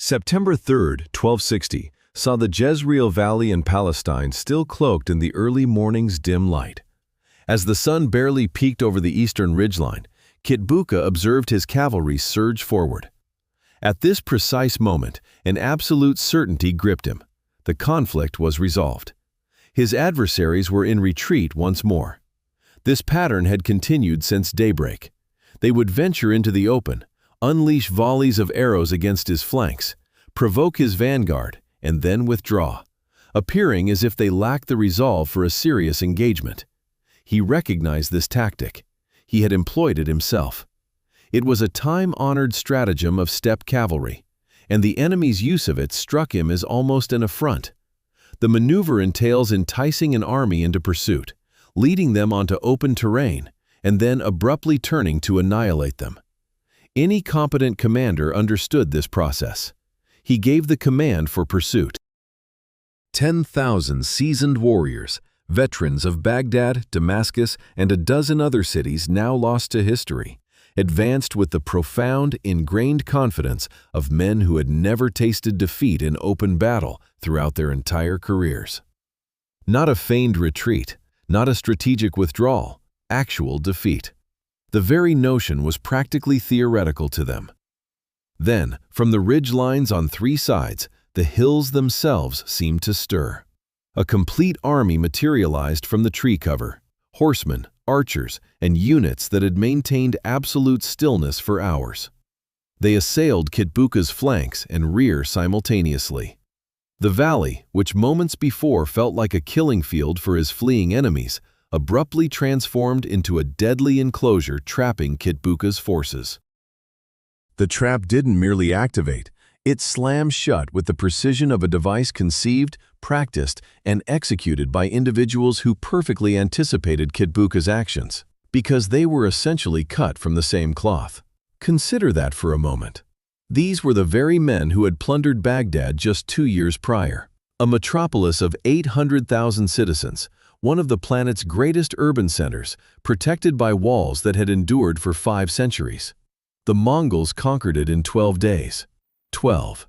September 3, 1260, saw the Jezreel Valley in Palestine still cloaked in the early morning's dim light. As the sun barely peeked over the eastern ridgeline, Kitbuka observed his cavalry surge forward. At this precise moment, an absolute certainty gripped him. The conflict was resolved. His adversaries were in retreat once more. This pattern had continued since daybreak. They would venture into the open, unleash volleys of arrows against his flanks, provoke his vanguard, and then withdraw, appearing as if they lacked the resolve for a serious engagement. He recognized this tactic. He had employed it himself. It was a time-honored stratagem of steppe cavalry, and the enemy's use of it struck him as almost an affront. The maneuver entails enticing an army into pursuit, leading them onto open terrain, and then abruptly turning to annihilate them. Any competent commander understood this process. He gave the command for pursuit. 10,000 seasoned warriors, veterans of Baghdad, Damascus, and a dozen other cities now lost to history, advanced with the profound, ingrained confidence of men who had never tasted defeat in open battle throughout their entire careers. Not a feigned retreat, not a strategic withdrawal, actual defeat. The very notion was practically theoretical to them. Then, from the ridge lines on three sides, the hills themselves seemed to stir. A complete army materialized from the tree cover, horsemen, archers, and units that had maintained absolute stillness for hours. They assailed Kitbuka's flanks and rear simultaneously. The valley, which moments before felt like a killing field for his fleeing enemies, abruptly transformed into a deadly enclosure trapping Kitbuka's forces. The trap didn't merely activate, it slammed shut with the precision of a device conceived, practiced, and executed by individuals who perfectly anticipated Kitbuka's actions, because they were essentially cut from the same cloth. Consider that for a moment. These were the very men who had plundered Baghdad just 2 years prior, a metropolis of 800,000 citizens, one of the planet's greatest urban centers, protected by walls that had endured for 5 centuries. The Mongols conquered it in 12 days. 12.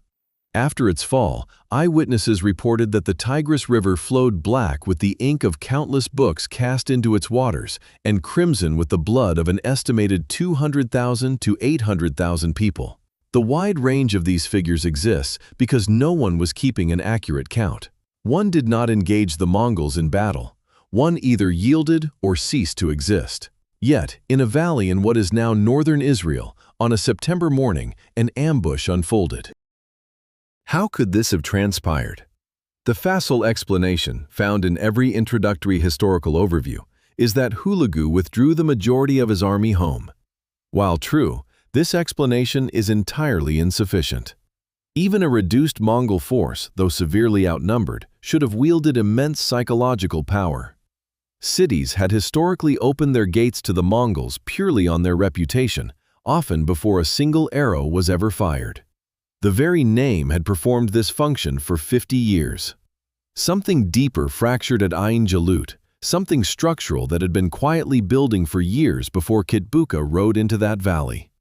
After its fall, eyewitnesses reported that the Tigris River flowed black with the ink of countless books cast into its waters and crimson with the blood of an estimated 200,000 to 800,000 people. The wide range of these figures exists because no one was keeping an accurate count. One did not engage the Mongols in battle. One either yielded or ceased to exist. Yet, in a valley in what is now northern Israel, on a September morning, an ambush unfolded. How could this have transpired? The facile explanation, found in every introductory historical overview, is that Hulagu withdrew the majority of his army home. While true, this explanation is entirely insufficient. Even a reduced Mongol force, though severely outnumbered, should have wielded immense psychological power. Cities had historically opened their gates to the Mongols purely on their reputation, often before a single arrow was ever fired. The very name had performed this function for 50 years. Something deeper fractured at Ain Jalut, something structural that had been quietly building for years before Kitbuka rode into that valley.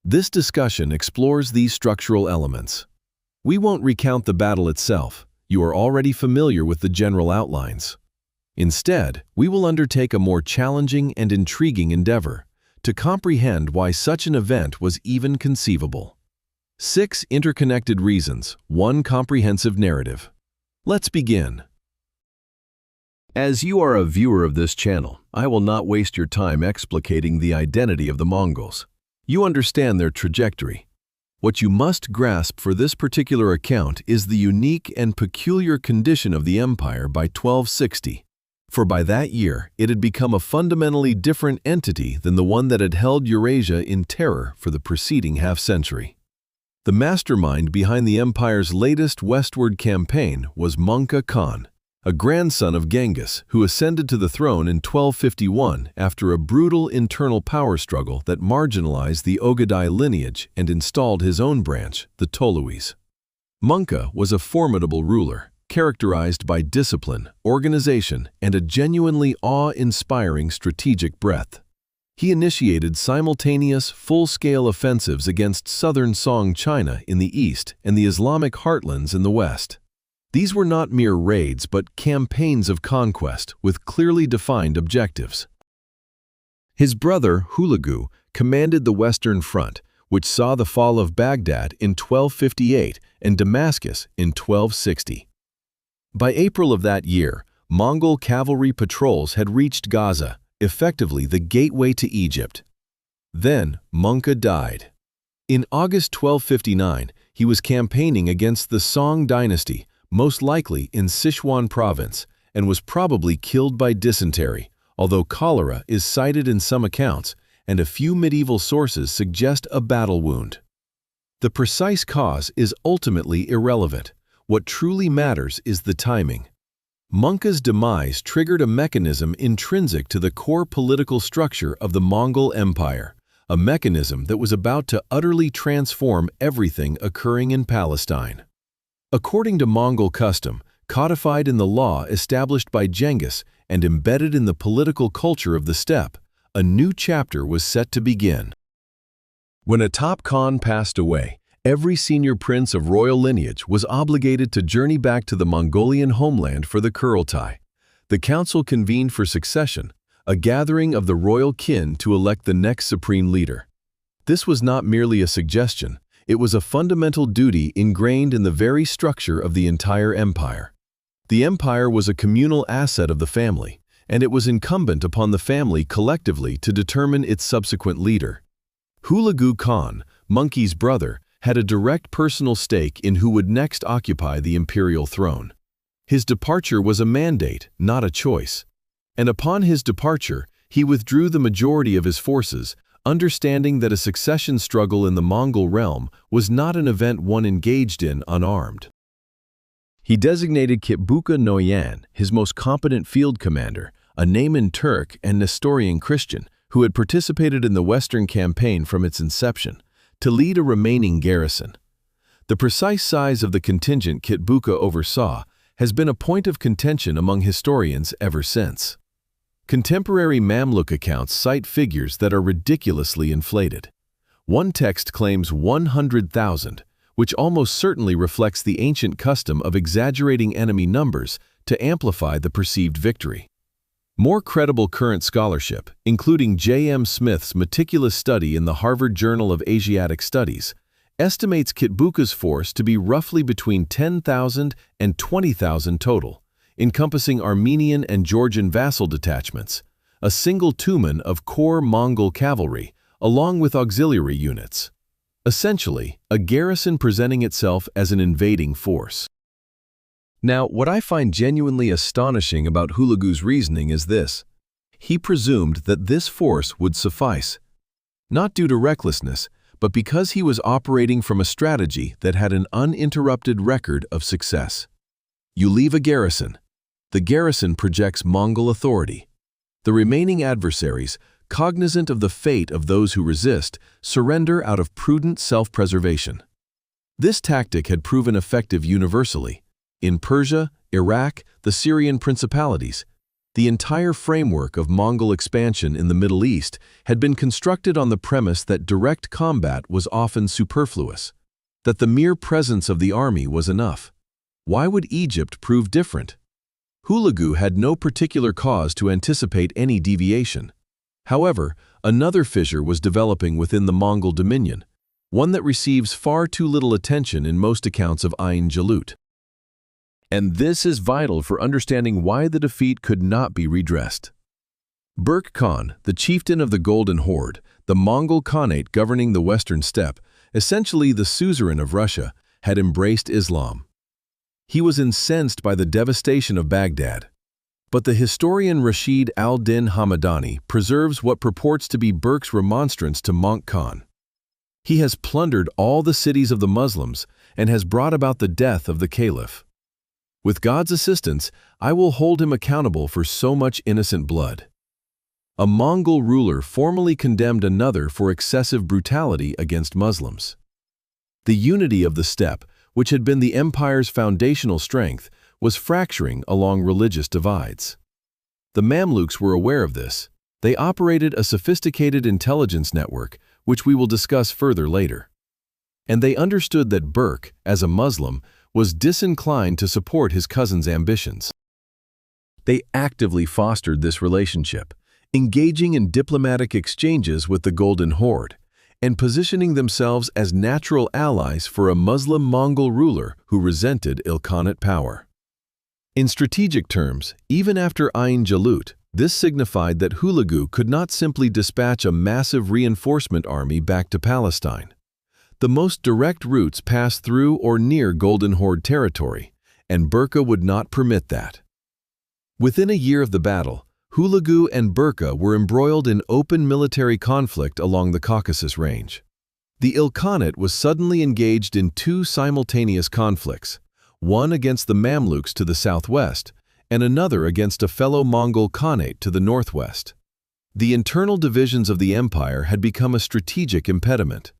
This discussion explores these structural elements. We won't recount the battle itself. You are already familiar with the general outlines. Instead, we will undertake a more challenging and intriguing endeavor to comprehend why such an event was even conceivable. 6 interconnected reasons, 1 comprehensive narrative. Let's begin. As you are a viewer of this channel, I will not waste your time explicating the identity of the Mongols. You understand their trajectory. What you must grasp for this particular account is the unique and peculiar condition of the empire by 1260. For by that year, it had become a fundamentally different entity than the one that had held Eurasia in terror for the preceding half-century. The mastermind behind the empire's latest westward campaign was Möngke Khan, a grandson of Genghis who ascended to the throne in 1251 after a brutal internal power struggle that marginalized the Oghidai lineage and installed his own branch, the Toluis. Möngke was a formidable ruler, characterized by discipline, organization, and a genuinely awe-inspiring strategic breadth. He initiated simultaneous, full-scale offensives against southern Song China in the east and the Islamic heartlands in the west. These were not mere raids but campaigns of conquest with clearly defined objectives. His brother, Hulagu, commanded the Western Front, which saw the fall of Baghdad in 1258 and Damascus in 1260. By April of that year, Mongol cavalry patrols had reached Gaza, effectively the gateway to Egypt. Then Möngke died. In August 1259, he was campaigning against the Song dynasty, most likely in Sichuan province, and was probably killed by dysentery, although cholera is cited in some accounts, and a few medieval sources suggest a battle wound. The precise cause is ultimately irrelevant. What truly matters is the timing. Möngke's demise triggered a mechanism intrinsic to the core political structure of the Mongol Empire, a mechanism that was about to utterly transform everything occurring in Palestine. According to Mongol custom, codified in the law established by Genghis and embedded in the political culture of the steppe, a new chapter was set to begin. When a top Khan passed away, every senior prince of royal lineage was obligated to journey back to the Mongolian homeland for the Kurultai. The council convened for succession, a gathering of the royal kin to elect the next supreme leader. This was not merely a suggestion, it was a fundamental duty ingrained in the very structure of the entire empire. The empire was a communal asset of the family, and it was incumbent upon the family collectively to determine its subsequent leader. Hulagu Khan, Möngke's brother, had a direct personal stake in who would next occupy the imperial throne. His departure was a mandate, not a choice. And upon his departure, he withdrew the majority of his forces, understanding that a succession struggle in the Mongol realm was not an event one engaged in unarmed. He designated Kitbuka Noyan, his most competent field commander, a Nayman Turk and Nestorian Christian who had participated in the Western campaign from its inception, to lead a remaining garrison. The precise size of the contingent Kitbuka oversaw has been a point of contention among historians ever since. Contemporary Mamluk accounts cite figures that are ridiculously inflated. One text claims 100,000, which almost certainly reflects the ancient custom of exaggerating enemy numbers to amplify the perceived victory. More credible current scholarship, including J.M. Smith's meticulous study in the Harvard Journal of Asiatic Studies, estimates Kitbuka's force to be roughly between 10,000 and 20,000 total, encompassing Armenian and Georgian vassal detachments, a single tumen of core Mongol cavalry, along with auxiliary units. Essentially, a garrison presenting itself as an invading force. Now, what I find genuinely astonishing about Hulagu's reasoning is this. He presumed that this force would suffice, not due to recklessness, but because he was operating from a strategy that had an uninterrupted record of success. You leave a garrison. The garrison projects Mongol authority. The remaining adversaries, cognizant of the fate of those who resist, surrender out of prudent self-preservation. This tactic had proven effective universally. In Persia, Iraq, the Syrian principalities, the entire framework of Mongol expansion in the Middle East had been constructed on the premise that direct combat was often superfluous, that the mere presence of the army was enough. Why would Egypt prove different? Hulagu had no particular cause to anticipate any deviation. However, another fissure was developing within the Mongol dominion, one that receives far too little attention in most accounts of Ain Jalut. And this is vital for understanding why the defeat could not be redressed. Möngke Khan, the chieftain of the Golden Horde, the Mongol Khanate governing the Western Steppe, essentially the suzerain of Russia, had embraced Islam. He was incensed by the devastation of Baghdad. But the historian Rashid al-Din Hamadani preserves what purports to be Möngke's remonstrance to Möngke Khan. He has plundered all the cities of the Muslims and has brought about the death of the caliph. With God's assistance, I will hold him accountable for so much innocent blood. A Mongol ruler formally condemned another for excessive brutality against Muslims. The unity of the steppe, which had been the empire's foundational strength, was fracturing along religious divides. The Mamluks were aware of this. They operated a sophisticated intelligence network, which we will discuss further later. And they understood that Berke, as a Muslim, was disinclined to support his cousin's ambitions. They actively fostered this relationship, engaging in diplomatic exchanges with the Golden Horde, and positioning themselves as natural allies for a Muslim Mongol ruler who resented Ilkhanate power. In strategic terms, even after Ain Jalut, this signified that Hulagu could not simply dispatch a massive reinforcement army back to Palestine. The most direct routes passed through or near Golden Horde territory, and Berke would not permit that. Within a year of the battle, Hulagu and Berke were embroiled in open military conflict along the Caucasus Range. The Ilkhanate was suddenly engaged in two simultaneous conflicts, one against the Mamluks to the southwest, and another against a fellow Mongol Khanate to the northwest. The internal divisions of the empire had become a strategic impediment.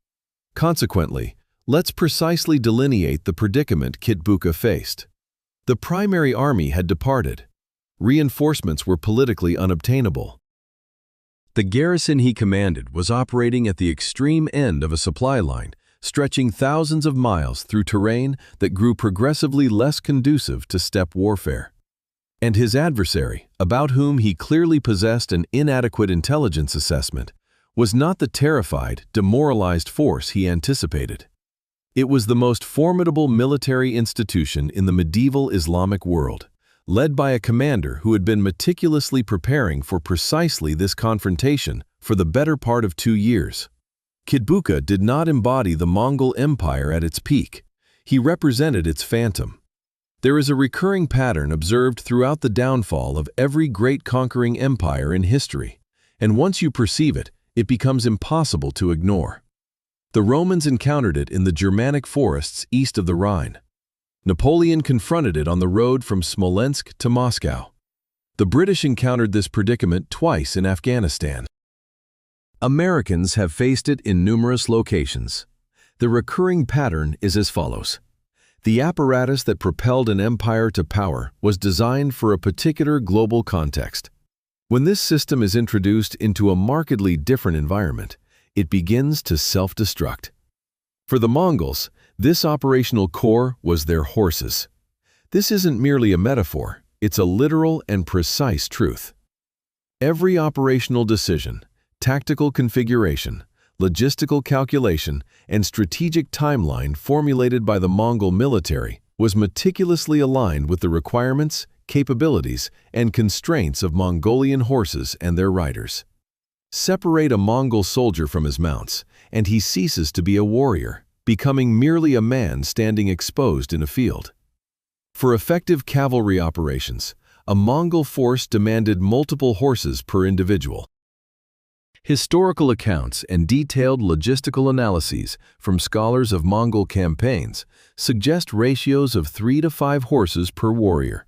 Consequently, let's precisely delineate the predicament Kitbuka faced. The primary army had departed. Reinforcements were politically unobtainable. The garrison he commanded was operating at the extreme end of a supply line, stretching thousands of miles through terrain that grew progressively less conducive to steppe warfare. And his adversary, about whom he clearly possessed an inadequate intelligence assessment, was not the terrified, demoralized force he anticipated. It was the most formidable military institution in the medieval Islamic world, led by a commander who had been meticulously preparing for precisely this confrontation for the better part of 2 years. Kitbuka did not embody the Mongol Empire at its peak. He represented its phantom. There is a recurring pattern observed throughout the downfall of every great conquering empire in history, and once you perceive it, it becomes impossible to ignore. The Romans encountered it in the Germanic forests east of the Rhine. Napoleon confronted it on the road from Smolensk to Moscow. The British encountered this predicament twice in Afghanistan. Americans have faced it in numerous locations. The recurring pattern is as follows. The apparatus that propelled an empire to power was designed for a particular global context. When this system is introduced into a markedly different environment, it begins to self-destruct. For the Mongols, this operational core was their horses. This isn't merely a metaphor, it's a literal and precise truth. Every operational decision, tactical configuration, logistical calculation, and strategic timeline formulated by the Mongol military was meticulously aligned with the requirements, capabilities, and constraints of Mongolian horses and their riders. Separate a Mongol soldier from his mounts, and he ceases to be a warrior, becoming merely a man standing exposed in a field. For effective cavalry operations, a Mongol force demanded multiple horses per individual. Historical accounts and detailed logistical analyses from scholars of Mongol campaigns suggest ratios of 3 to 5 horses per warrior.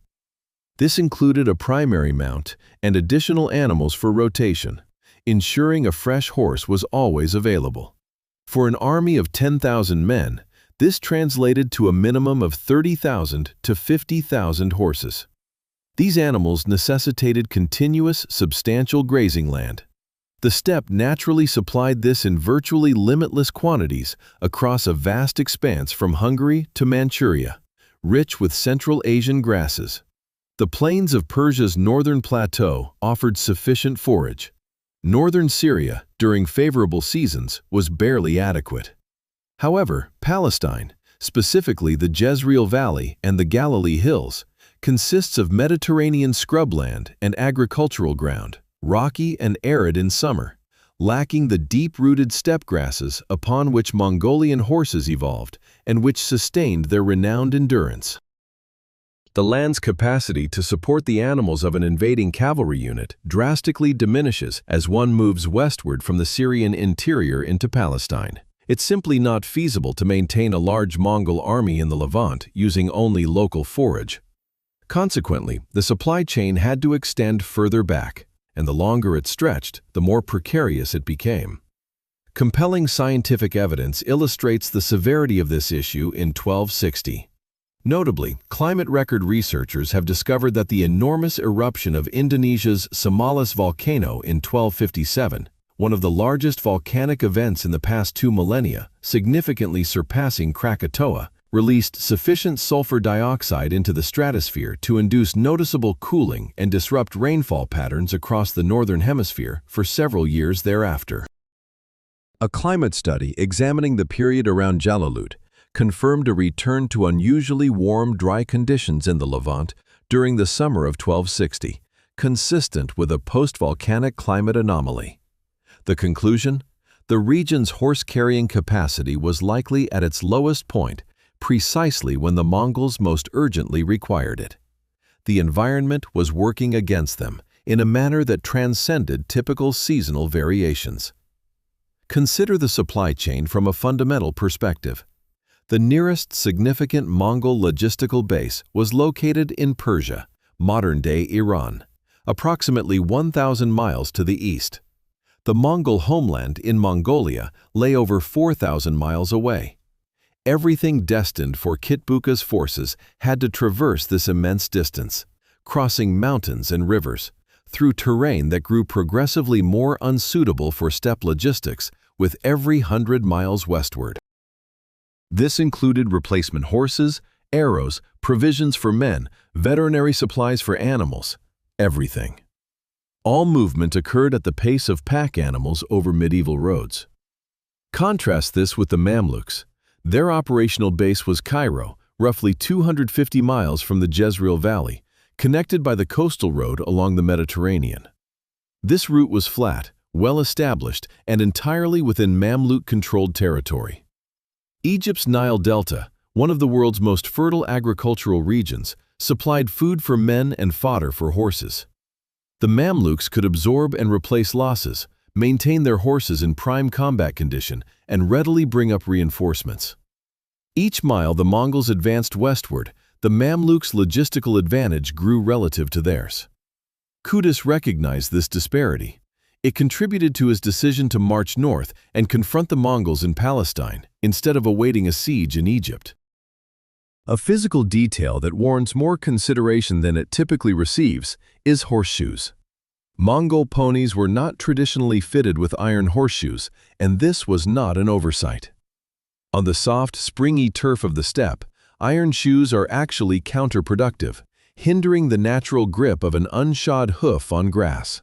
This included a primary mount and additional animals for rotation, ensuring a fresh horse was always available. For an army of 10,000 men, this translated to a minimum of 30,000 to 50,000 horses. These animals necessitated continuous, substantial grazing land. The steppe naturally supplied this in virtually limitless quantities across a vast expanse from Hungary to Manchuria, rich with Central Asian grasses. The plains of Persia's northern plateau offered sufficient forage. Northern Syria, during favorable seasons, was barely adequate. However, Palestine, specifically the Jezreel Valley and the Galilee Hills, consists of Mediterranean scrubland and agricultural ground, rocky and arid in summer, lacking the deep-rooted steppe grasses upon which Mongolian horses evolved and which sustained their renowned endurance. The land's capacity to support the animals of an invading cavalry unit drastically diminishes as one moves westward from the Syrian interior into Palestine. It's simply not feasible to maintain a large Mongol army in the Levant using only local forage. Consequently, the supply chain had to extend further back, and the longer it stretched, the more precarious it became. Compelling scientific evidence illustrates the severity of this issue in 1260. Notably, climate record researchers have discovered that the enormous eruption of Indonesia's Semalis volcano in 1257, one of the largest volcanic events in the past 2 millennia, significantly surpassing Krakatoa, released sufficient sulfur dioxide into the stratosphere to induce noticeable cooling and disrupt rainfall patterns across the northern hemisphere for several years thereafter. A climate study examining the period around Jalut confirmed a return to unusually warm, dry conditions in the Levant during the summer of 1260, consistent with a post-volcanic climate anomaly. The conclusion? The region's horse-carrying capacity was likely at its lowest point, precisely when the Mongols most urgently required it. The environment was working against them in a manner that transcended typical seasonal variations. Consider the supply chain from a fundamental perspective. The nearest significant Mongol logistical base was located in Persia, modern-day Iran, approximately 1,000 miles to the east. The Mongol homeland in Mongolia lay over 4,000 miles away. Everything destined for Kitbuka's forces had to traverse this immense distance, crossing mountains and rivers, through terrain that grew progressively more unsuitable for steppe logistics with every 100 miles westward. This included replacement horses, arrows, provisions for men, veterinary supplies for animals, everything. All movement occurred at the pace of pack animals over medieval roads. Contrast this with the Mamluks. Their operational base was Cairo, roughly 250 miles from the Jezreel Valley, connected by the coastal road along the Mediterranean. This route was flat, well-established, and entirely within Mamluk-controlled territory. Egypt's Nile Delta, one of the world's most fertile agricultural regions, supplied food for men and fodder for horses. The Mamluks could absorb and replace losses, maintain their horses in prime combat condition, and readily bring up reinforcements. Each mile the Mongols advanced westward, the Mamluks' logistical advantage grew relative to theirs. Qutuz recognized this disparity. It contributed to his decision to march north and confront the Mongols in Palestine, instead of awaiting a siege in Egypt. A physical detail that warrants more consideration than it typically receives is horseshoes. Mongol ponies were not traditionally fitted with iron horseshoes, and this was not an oversight. On the soft, springy turf of the steppe, iron shoes are actually counterproductive, hindering the natural grip of an unshod hoof on grass.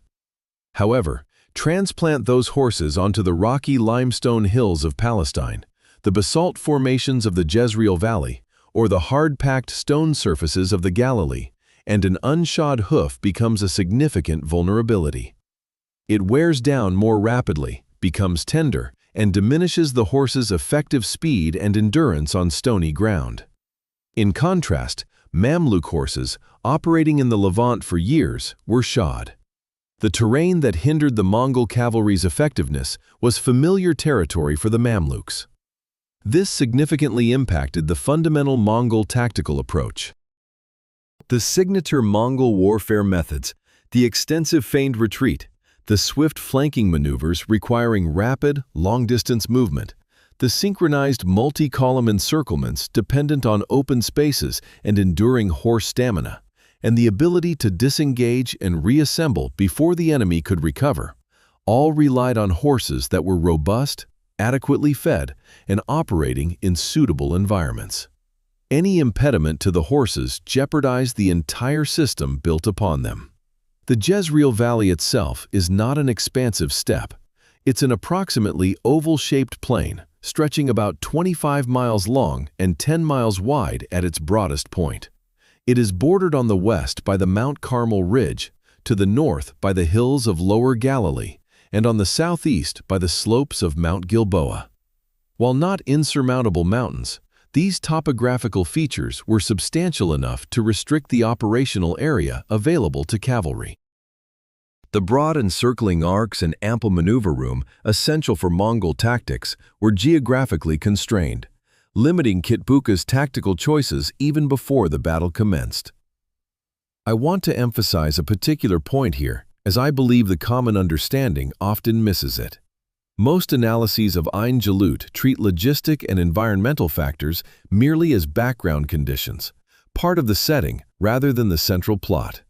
However, transplant those horses onto the rocky limestone hills of Palestine, the basalt formations of the Jezreel Valley, or the hard-packed stone surfaces of the Galilee, and an unshod hoof becomes a significant vulnerability. It wears down more rapidly, becomes tender, and diminishes the horse's effective speed and endurance on stony ground. In contrast, Mamluk horses, operating in the Levant for years, were shod. The terrain that hindered the Mongol cavalry's effectiveness was familiar territory for the Mamluks. This significantly impacted the fundamental Mongol tactical approach. The signature Mongol warfare methods, the extensive feigned retreat, the swift flanking maneuvers requiring rapid, long-distance movement, the synchronized multi-column encirclements dependent on open spaces and enduring horse stamina, and the ability to disengage and reassemble before the enemy could recover, all relied on horses that were robust, adequately fed, and operating in suitable environments. Any impediment to the horses jeopardized the entire system built upon them. The Jezreel Valley itself is not an expansive steppe. It's an approximately oval-shaped plain, stretching about 25 miles long and 10 miles wide at its broadest point. It is bordered on the west by the Mount Carmel Ridge, to the north by the hills of Lower Galilee, and on the southeast by the slopes of Mount Gilboa. While not insurmountable mountains, these topographical features were substantial enough to restrict the operational area available to cavalry. The broad encircling arcs and ample maneuver room, essential for Mongol tactics, were geographically constrained, limiting Kitbuka's tactical choices even before the battle commenced. I want to emphasize a particular point here, as I believe the common understanding often misses it. Most analyses of Ain Jalut treat logistic and environmental factors merely as background conditions, part of the setting rather than the central plot.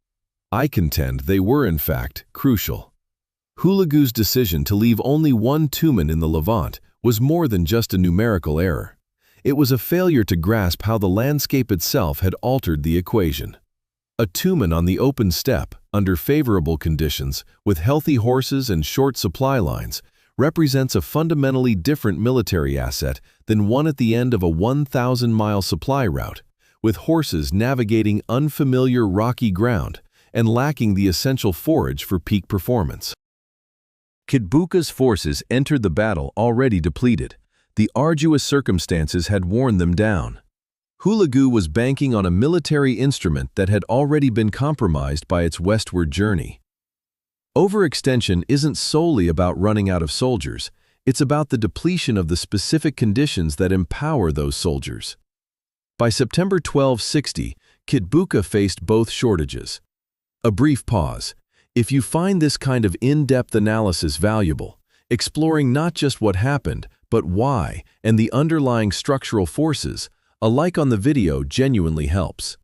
I contend they were, in fact, crucial. Hulagu's decision to leave only one tumen in the Levant was more than just a numerical error. It was a failure to grasp how the landscape itself had altered the equation. A tumen on the open steppe, under favorable conditions, with healthy horses and short supply lines, represents a fundamentally different military asset than one at the end of a 1,000-mile supply route, with horses navigating unfamiliar rocky ground and lacking the essential forage for peak performance. Kitbuka's forces entered the battle already depleted. The arduous circumstances had worn them down. Hulagu was banking on a military instrument that had already been compromised by its westward journey. Overextension isn't solely about running out of soldiers, it's about the depletion of the specific conditions that empower those soldiers. By September 1260, Kitbuka faced both shortages. A brief pause. If you find this kind of in-depth analysis valuable, exploring not just what happened, but why and the underlying structural forces, a like on the video genuinely helps.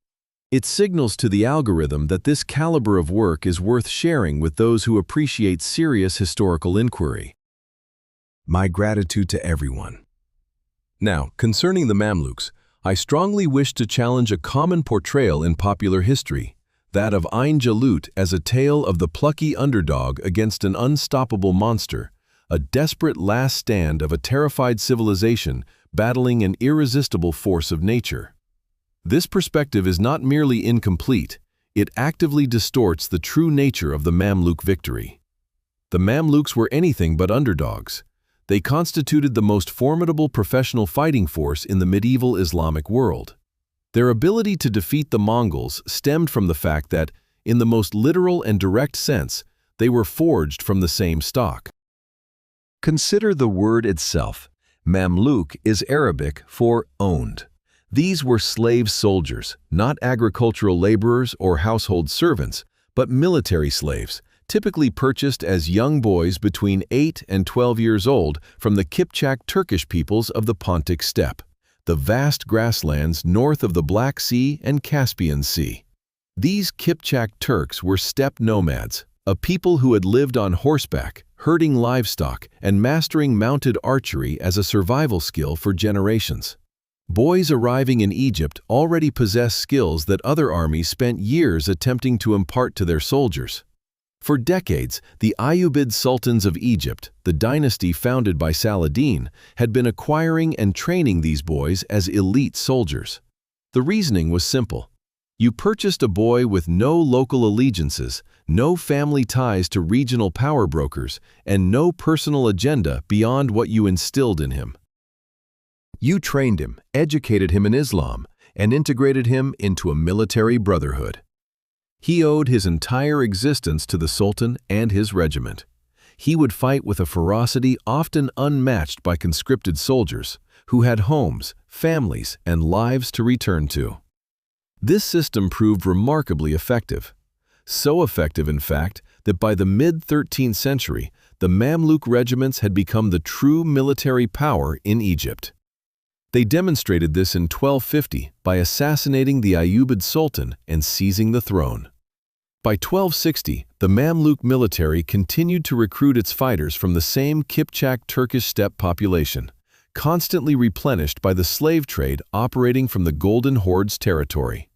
It signals to the algorithm that this caliber of work is worth sharing with those who appreciate serious historical inquiry. My gratitude to everyone. Now, concerning the Mamluks, I strongly wish to challenge a common portrayal in popular history, that of Ain Jalut as a tale of the plucky underdog against an unstoppable monster, a desperate last stand of a terrified civilization battling an irresistible force of nature. This perspective is not merely incomplete, it actively distorts the true nature of the Mamluk victory. The Mamluks were anything but underdogs. They constituted the most formidable professional fighting force in the medieval Islamic world. Their ability to defeat the Mongols stemmed from the fact that, in the most literal and direct sense, they were forged from the same stock. Consider the word itself. Mamluk is Arabic for owned. These were slave soldiers, not agricultural laborers or household servants, but military slaves, typically purchased as young boys between 8 and 12 years old from the Kipchak Turkish peoples of the Pontic steppe, the vast grasslands north of the Black Sea and Caspian Sea. These Kipchak Turks were steppe nomads, a people who had lived on horseback, herding livestock, and mastering mounted archery as a survival skill for generations. Boys arriving in Egypt already possessed skills that other armies spent years attempting to impart to their soldiers. For decades, the Ayyubid sultans of Egypt, the dynasty founded by Saladin, had been acquiring and training these boys as elite soldiers. The reasoning was simple. You purchased a boy with no local allegiances, no family ties to regional power brokers, and no personal agenda beyond what you instilled in him. You trained him, educated him in Islam, and integrated him into a military brotherhood. He owed his entire existence to the Sultan and his regiment. He would fight with a ferocity often unmatched by conscripted soldiers, who had homes, families, and lives to return to. This system proved remarkably effective. So effective, in fact, that by the mid-13th century, the Mamluk regiments had become the true military power in Egypt. They demonstrated this in 1250 by assassinating the Ayyubid Sultan and seizing the throne. By 1260, the Mamluk military continued to recruit its fighters from the same Kipchak Turkish steppe population, constantly replenished by the slave trade operating from the Golden Horde's territory.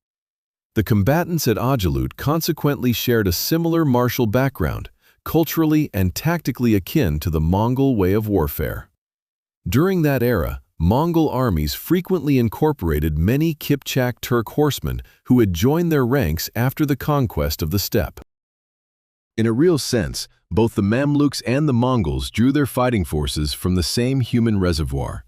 The combatants at Ajalut consequently shared a similar martial background, culturally and tactically akin to the Mongol way of warfare. During that era, Mongol armies frequently incorporated many Kipchak Turk horsemen who had joined their ranks after the conquest of the steppe. In a real sense, both the Mamluks and the Mongols drew their fighting forces from the same human reservoir.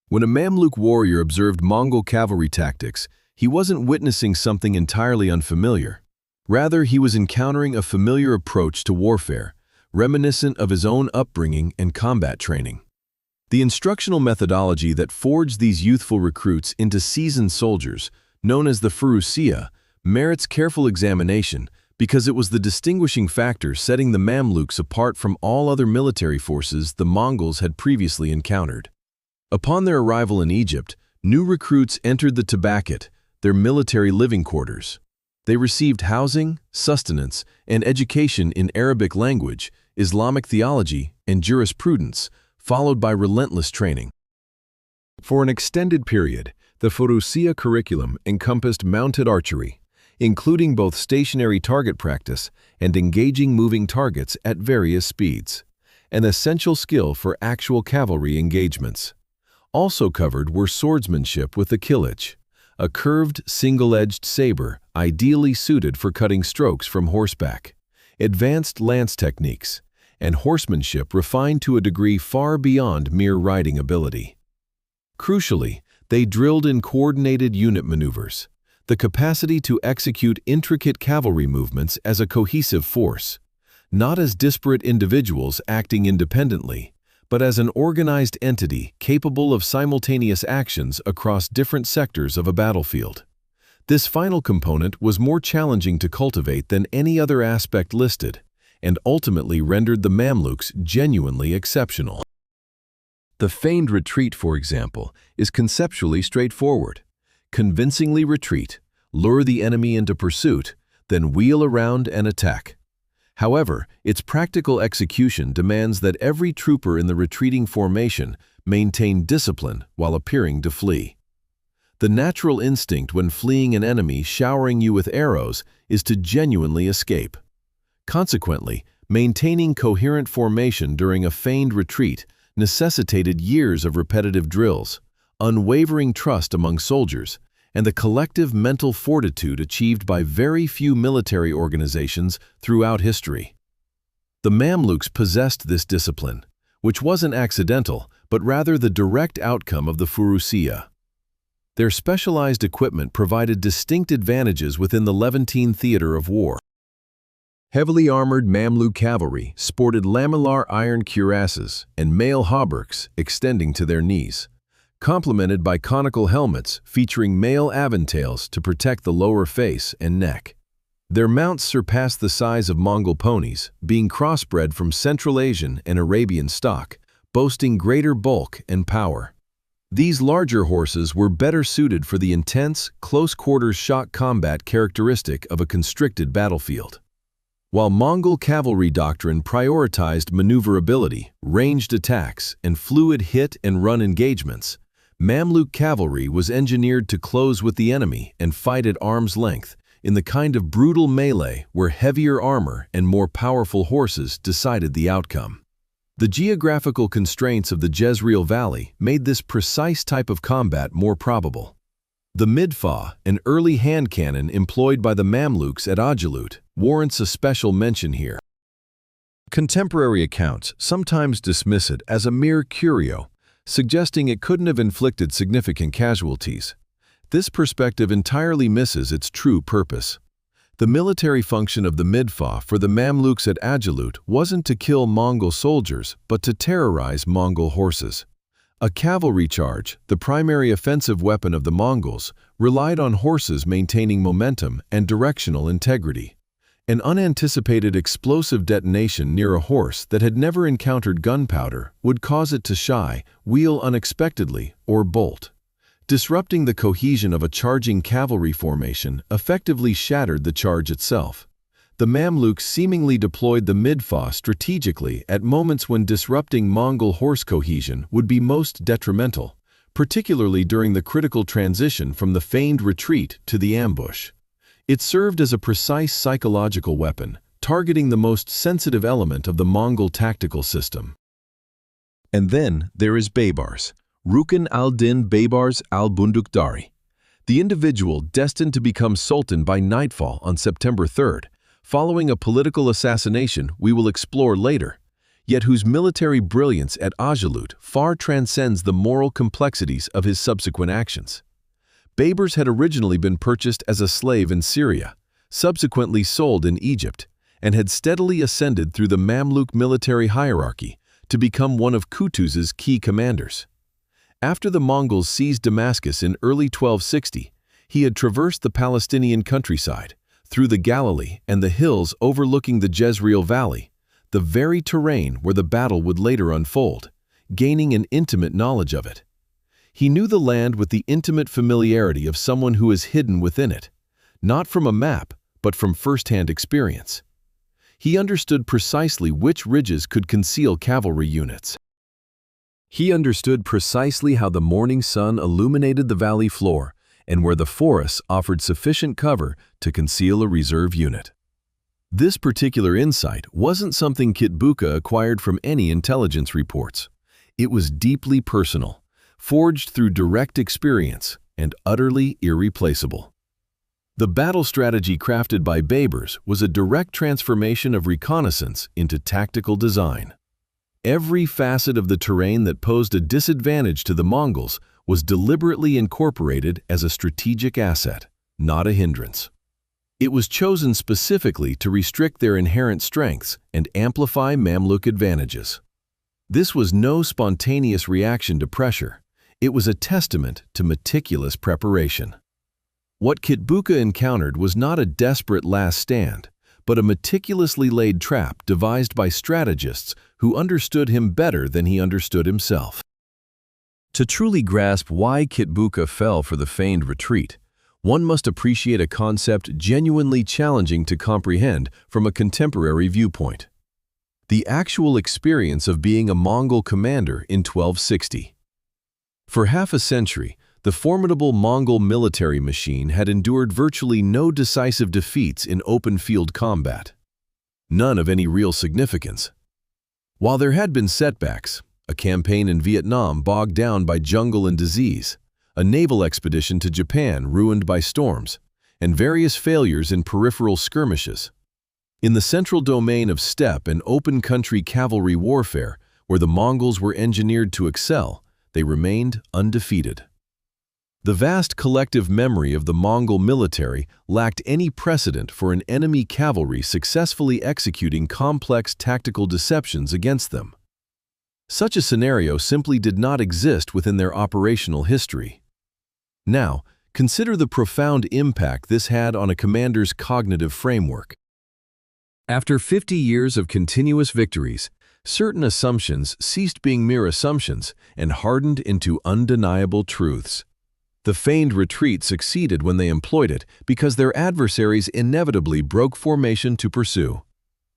When a Mamluk warrior observed Mongol cavalry tactics, he wasn't witnessing something entirely unfamiliar. Rather, he was encountering a familiar approach to warfare, reminiscent of his own upbringing and combat training. The instructional methodology that forged these youthful recruits into seasoned soldiers, known as the Furusiya, merits careful examination because it was the distinguishing factor setting the Mamluks apart from all other military forces the Mongols had previously encountered. Upon their arrival in Egypt, new recruits entered the Tabakat, their military living quarters. They received housing, sustenance, and education in Arabic language, Islamic theology, and jurisprudence, followed by relentless training. For an extended period, the Furusiyya curriculum encompassed mounted archery, including both stationary target practice and engaging moving targets at various speeds, an essential skill for actual cavalry engagements. Also covered were swordsmanship with the killich, a curved, single-edged saber ideally suited for cutting strokes from horseback, advanced lance techniques, and horsemanship refined to a degree far beyond mere riding ability. Crucially, they drilled in coordinated unit maneuvers, the capacity to execute intricate cavalry movements as a cohesive force, not as disparate individuals acting independently, but as an organized entity capable of simultaneous actions across different sectors of a battlefield. This final component was more challenging to cultivate than any other aspect listed, and ultimately rendered the Mamluks genuinely exceptional. The feigned retreat, for example, is conceptually straightforward. Convincingly retreat, lure the enemy into pursuit, then wheel around and attack. However, its practical execution demands that every trooper in the retreating formation maintain discipline while appearing to flee. The natural instinct when fleeing an enemy showering you with arrows is to genuinely escape. Consequently, maintaining coherent formation during a feigned retreat necessitated years of repetitive drills, unwavering trust among soldiers, and the collective mental fortitude achieved by very few military organizations throughout history. The Mamluks possessed this discipline, which wasn't accidental, but rather the direct outcome of the Furusiyya. Their specialized equipment provided distinct advantages within the Levantine theater of war. Heavily armored Mamluk cavalry sported lamellar iron cuirasses and mail hauberks extending to their knees, complemented by conical helmets featuring mail aventails to protect the lower face and neck. Their mounts surpassed the size of Mongol ponies, being crossbred from Central Asian and Arabian stock, boasting greater bulk and power. These larger horses were better suited for the intense, close-quarters shock combat characteristic of a constricted battlefield. While Mongol cavalry doctrine prioritized maneuverability, ranged attacks, and fluid hit-and-run engagements, Mamluk cavalry was engineered to close with the enemy and fight at arm's length in the kind of brutal melee where heavier armor and more powerful horses decided the outcome. The geographical constraints of the Jezreel Valley made this precise type of combat more probable. The midfa, an early hand cannon employed by the Mamluks at Ain Jalut, warrants a special mention here. Contemporary accounts sometimes dismiss it as a mere curio, suggesting it couldn't have inflicted significant casualties. This perspective entirely misses its true purpose. The military function of the midfa for the Mamluks at Ain Jalut wasn't to kill Mongol soldiers, but to terrorize Mongol horses. A cavalry charge, the primary offensive weapon of the Mongols, relied on horses maintaining momentum and directional integrity. An unanticipated explosive detonation near a horse that had never encountered gunpowder would cause it to shy, wheel unexpectedly, or bolt. Disrupting the cohesion of a charging cavalry formation effectively shattered the charge itself. The Mamluks seemingly deployed the midfa strategically at moments when disrupting Mongol horse cohesion would be most detrimental, particularly during the critical transition from the feigned retreat to the ambush. It served as a precise psychological weapon, targeting the most sensitive element of the Mongol tactical system. And then there is Baybars, Rukn al-Din Baybars al-Bundukdari, the individual destined to become sultan by nightfall on September 3rd, following a political assassination we will explore later, yet whose military brilliance at Ain Jalut far transcends the moral complexities of his subsequent actions. Baybars had originally been purchased as a slave in Syria, subsequently sold in Egypt, and had steadily ascended through the Mamluk military hierarchy to become one of Qutuz's key commanders. After the Mongols seized Damascus in early 1260, he had traversed the Palestinian countryside, through the Galilee and the hills overlooking the Jezreel Valley, the very terrain where the battle would later unfold, gaining an intimate knowledge of it. He knew the land with the intimate familiarity of someone who is hidden within it, not from a map, but from first-hand experience. He understood precisely which ridges could conceal cavalry units. He understood precisely how the morning sun illuminated the valley floor and where the forests offered sufficient cover to conceal a reserve unit. This particular insight wasn't something Kitbuka acquired from any intelligence reports. It was deeply personal, forged through direct experience, and utterly irreplaceable. The battle strategy crafted by Babers was a direct transformation of reconnaissance into tactical design. Every facet of the terrain that posed a disadvantage to the Mongols was deliberately incorporated as a strategic asset, not a hindrance. It was chosen specifically to restrict their inherent strengths and amplify Mamluk advantages. This was no spontaneous reaction to pressure. It was a testament to meticulous preparation. What Kitbuka encountered was not a desperate last stand, but a meticulously laid trap devised by strategists who understood him better than he understood himself. To truly grasp why Kitbuka fell for the feigned retreat, one must appreciate a concept genuinely challenging to comprehend from a contemporary viewpoint: the actual experience of being a Mongol commander in 1260. For half a century, the formidable Mongol military machine had endured virtually no decisive defeats in open-field combat. None of any real significance. While there had been setbacks, a campaign in Vietnam bogged down by jungle and disease, a naval expedition to Japan ruined by storms, and various failures in peripheral skirmishes. In the central domain of steppe and open-country cavalry warfare, where the Mongols were engineered to excel, they remained undefeated. The vast collective memory of the Mongol military lacked any precedent for an enemy cavalry successfully executing complex tactical deceptions against them. Such a scenario simply did not exist within their operational history. Now, consider the profound impact this had on a commander's cognitive framework. After 50 years of continuous victories, certain assumptions ceased being mere assumptions and hardened into undeniable truths. The feigned retreat succeeded when they employed it because their adversaries inevitably broke formation to pursue.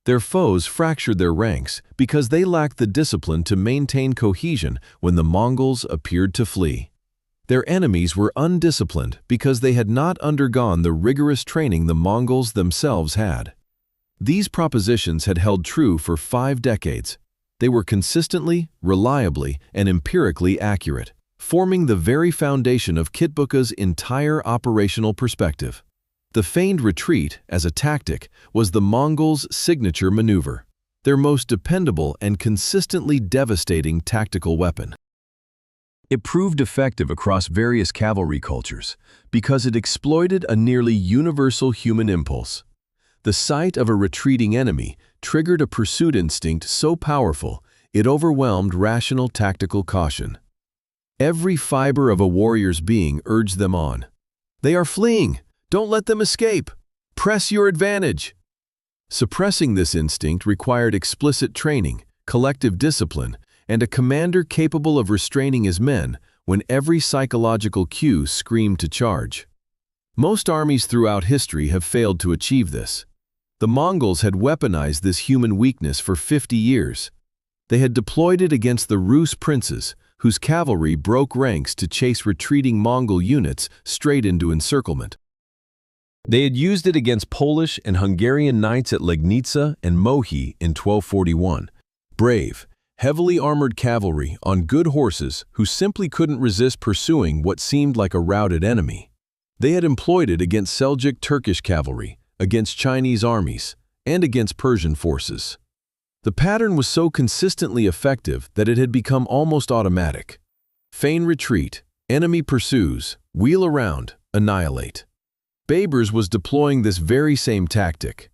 Their foes fractured their ranks because they lacked the discipline to maintain cohesion when the Mongols appeared to flee. Their enemies were undisciplined because they had not undergone the rigorous training the Mongols themselves had. These propositions had held true for 5 decades. They were consistently, reliably, and empirically accurate, forming the very foundation of Kitbuka's entire operational perspective. The feigned retreat, as a tactic, was the Mongols' signature maneuver, their most dependable and consistently devastating tactical weapon. It proved effective across various cavalry cultures because it exploited a nearly universal human impulse. The sight of a retreating enemy triggered a pursuit instinct so powerful it overwhelmed rational tactical caution. Every fiber of a warrior's being urged them on. "They are fleeing! Don't let them escape! Press your advantage!" Suppressing this instinct required explicit training, collective discipline, and a commander capable of restraining his men when every psychological cue screamed to charge. Most armies throughout history have failed to achieve this. The Mongols had weaponized this human weakness for 50 years. They had deployed it against the Rus princes, whose cavalry broke ranks to chase retreating Mongol units straight into encirclement. They had used it against Polish and Hungarian knights at Legnica and Mohi in 1241. Brave, heavily armored cavalry on good horses who simply couldn't resist pursuing what seemed like a routed enemy. They had employed it against Seljuk Turkish cavalry, against Chinese armies, and against Persian forces. The pattern was so consistently effective that it had become almost automatic. Feign retreat, enemy pursues, wheel around, annihilate. Babers was deploying this very same tactic.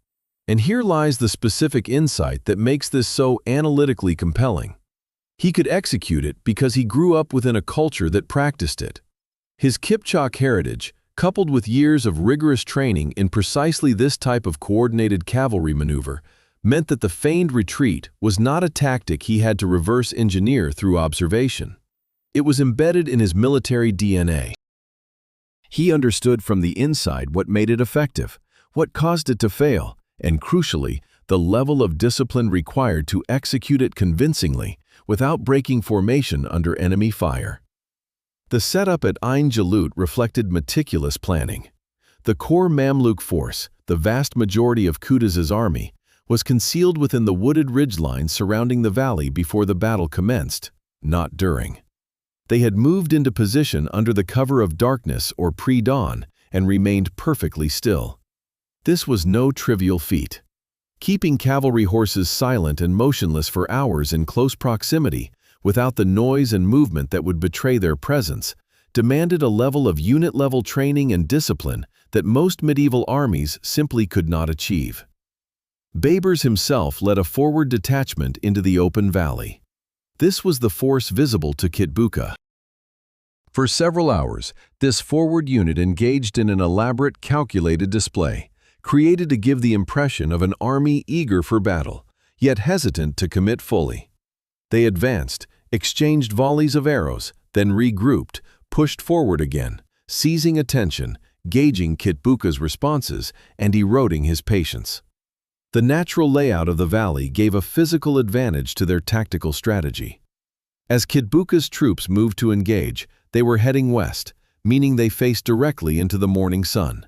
And here lies the specific insight that makes this so analytically compelling. He could execute it because he grew up within a culture that practiced it. His Kipchak heritage, coupled with years of rigorous training in precisely this type of coordinated cavalry maneuver, meant that the feigned retreat was not a tactic he had to reverse engineer through observation. It was embedded in his military DNA. He understood from the inside what made it effective, what caused it to fail, and crucially, the level of discipline required to execute it convincingly without breaking formation under enemy fire. The setup at Ain Jalut reflected meticulous planning. The core Mamluk force, the vast majority of Qutuz's army, was concealed within the wooded ridgelines surrounding the valley before the battle commenced, not during. They had moved into position under the cover of darkness or pre-dawn and remained perfectly still. This was no trivial feat. Keeping cavalry horses silent and motionless for hours in close proximity, without the noise and movement that would betray their presence, demanded a level of unit-level training and discipline that most medieval armies simply could not achieve. Babers himself led a forward detachment into the open valley. This was the force visible to Kitbuka. For several hours, this forward unit engaged in an elaborate, calculated display, created to give the impression of an army eager for battle, yet hesitant to commit fully. They advanced, exchanged volleys of arrows, then regrouped, pushed forward again, seizing attention, gauging Kitbuka's responses, and eroding his patience. The natural layout of the valley gave a physical advantage to their tactical strategy. As Kitbuka's troops moved to engage, they were heading west, meaning they faced directly into the morning sun.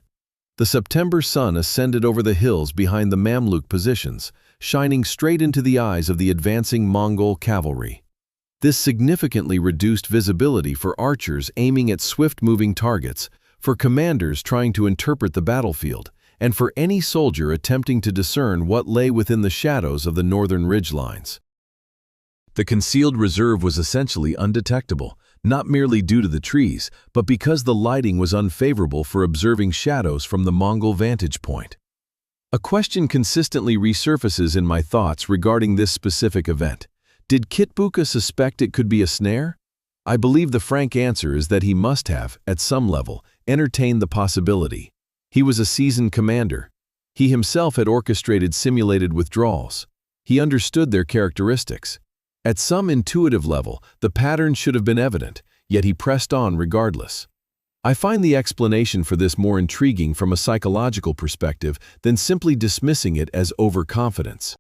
The September sun ascended over the hills behind the Mamluk positions, shining straight into the eyes of the advancing Mongol cavalry. This significantly reduced visibility for archers aiming at swift-moving targets, for commanders trying to interpret the battlefield, and for any soldier attempting to discern what lay within the shadows of the northern ridgelines. The concealed reserve was essentially undetectable, not merely due to the trees, but because the lighting was unfavorable for observing shadows from the Mongol vantage point. A question consistently resurfaces in my thoughts regarding this specific event. Did Kitbuka suspect it could be a snare? I believe the frank answer is that he must have, at some level, entertained the possibility. He was a seasoned commander. He himself had orchestrated simulated withdrawals. He understood their characteristics. At some intuitive level, the pattern should have been evident, yet he pressed on regardless. I find the explanation for this more intriguing from a psychological perspective than simply dismissing it as overconfidence.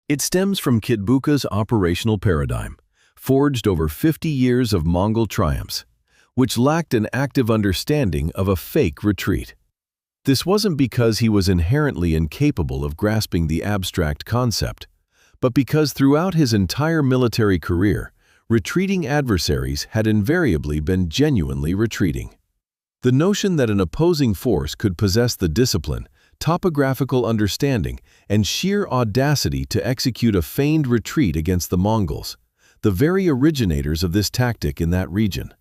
It stems from Kitbuka's operational paradigm, forged over 50 years of Mongol triumphs, which lacked an active understanding of a fake retreat. This wasn't because he was inherently incapable of grasping the abstract concept, but because throughout his entire military career, retreating adversaries had invariably been genuinely retreating. The notion that an opposing force could possess the discipline, topographical understanding, and sheer audacity to execute a feigned retreat against the Mongols, the very originators of this tactic in that region,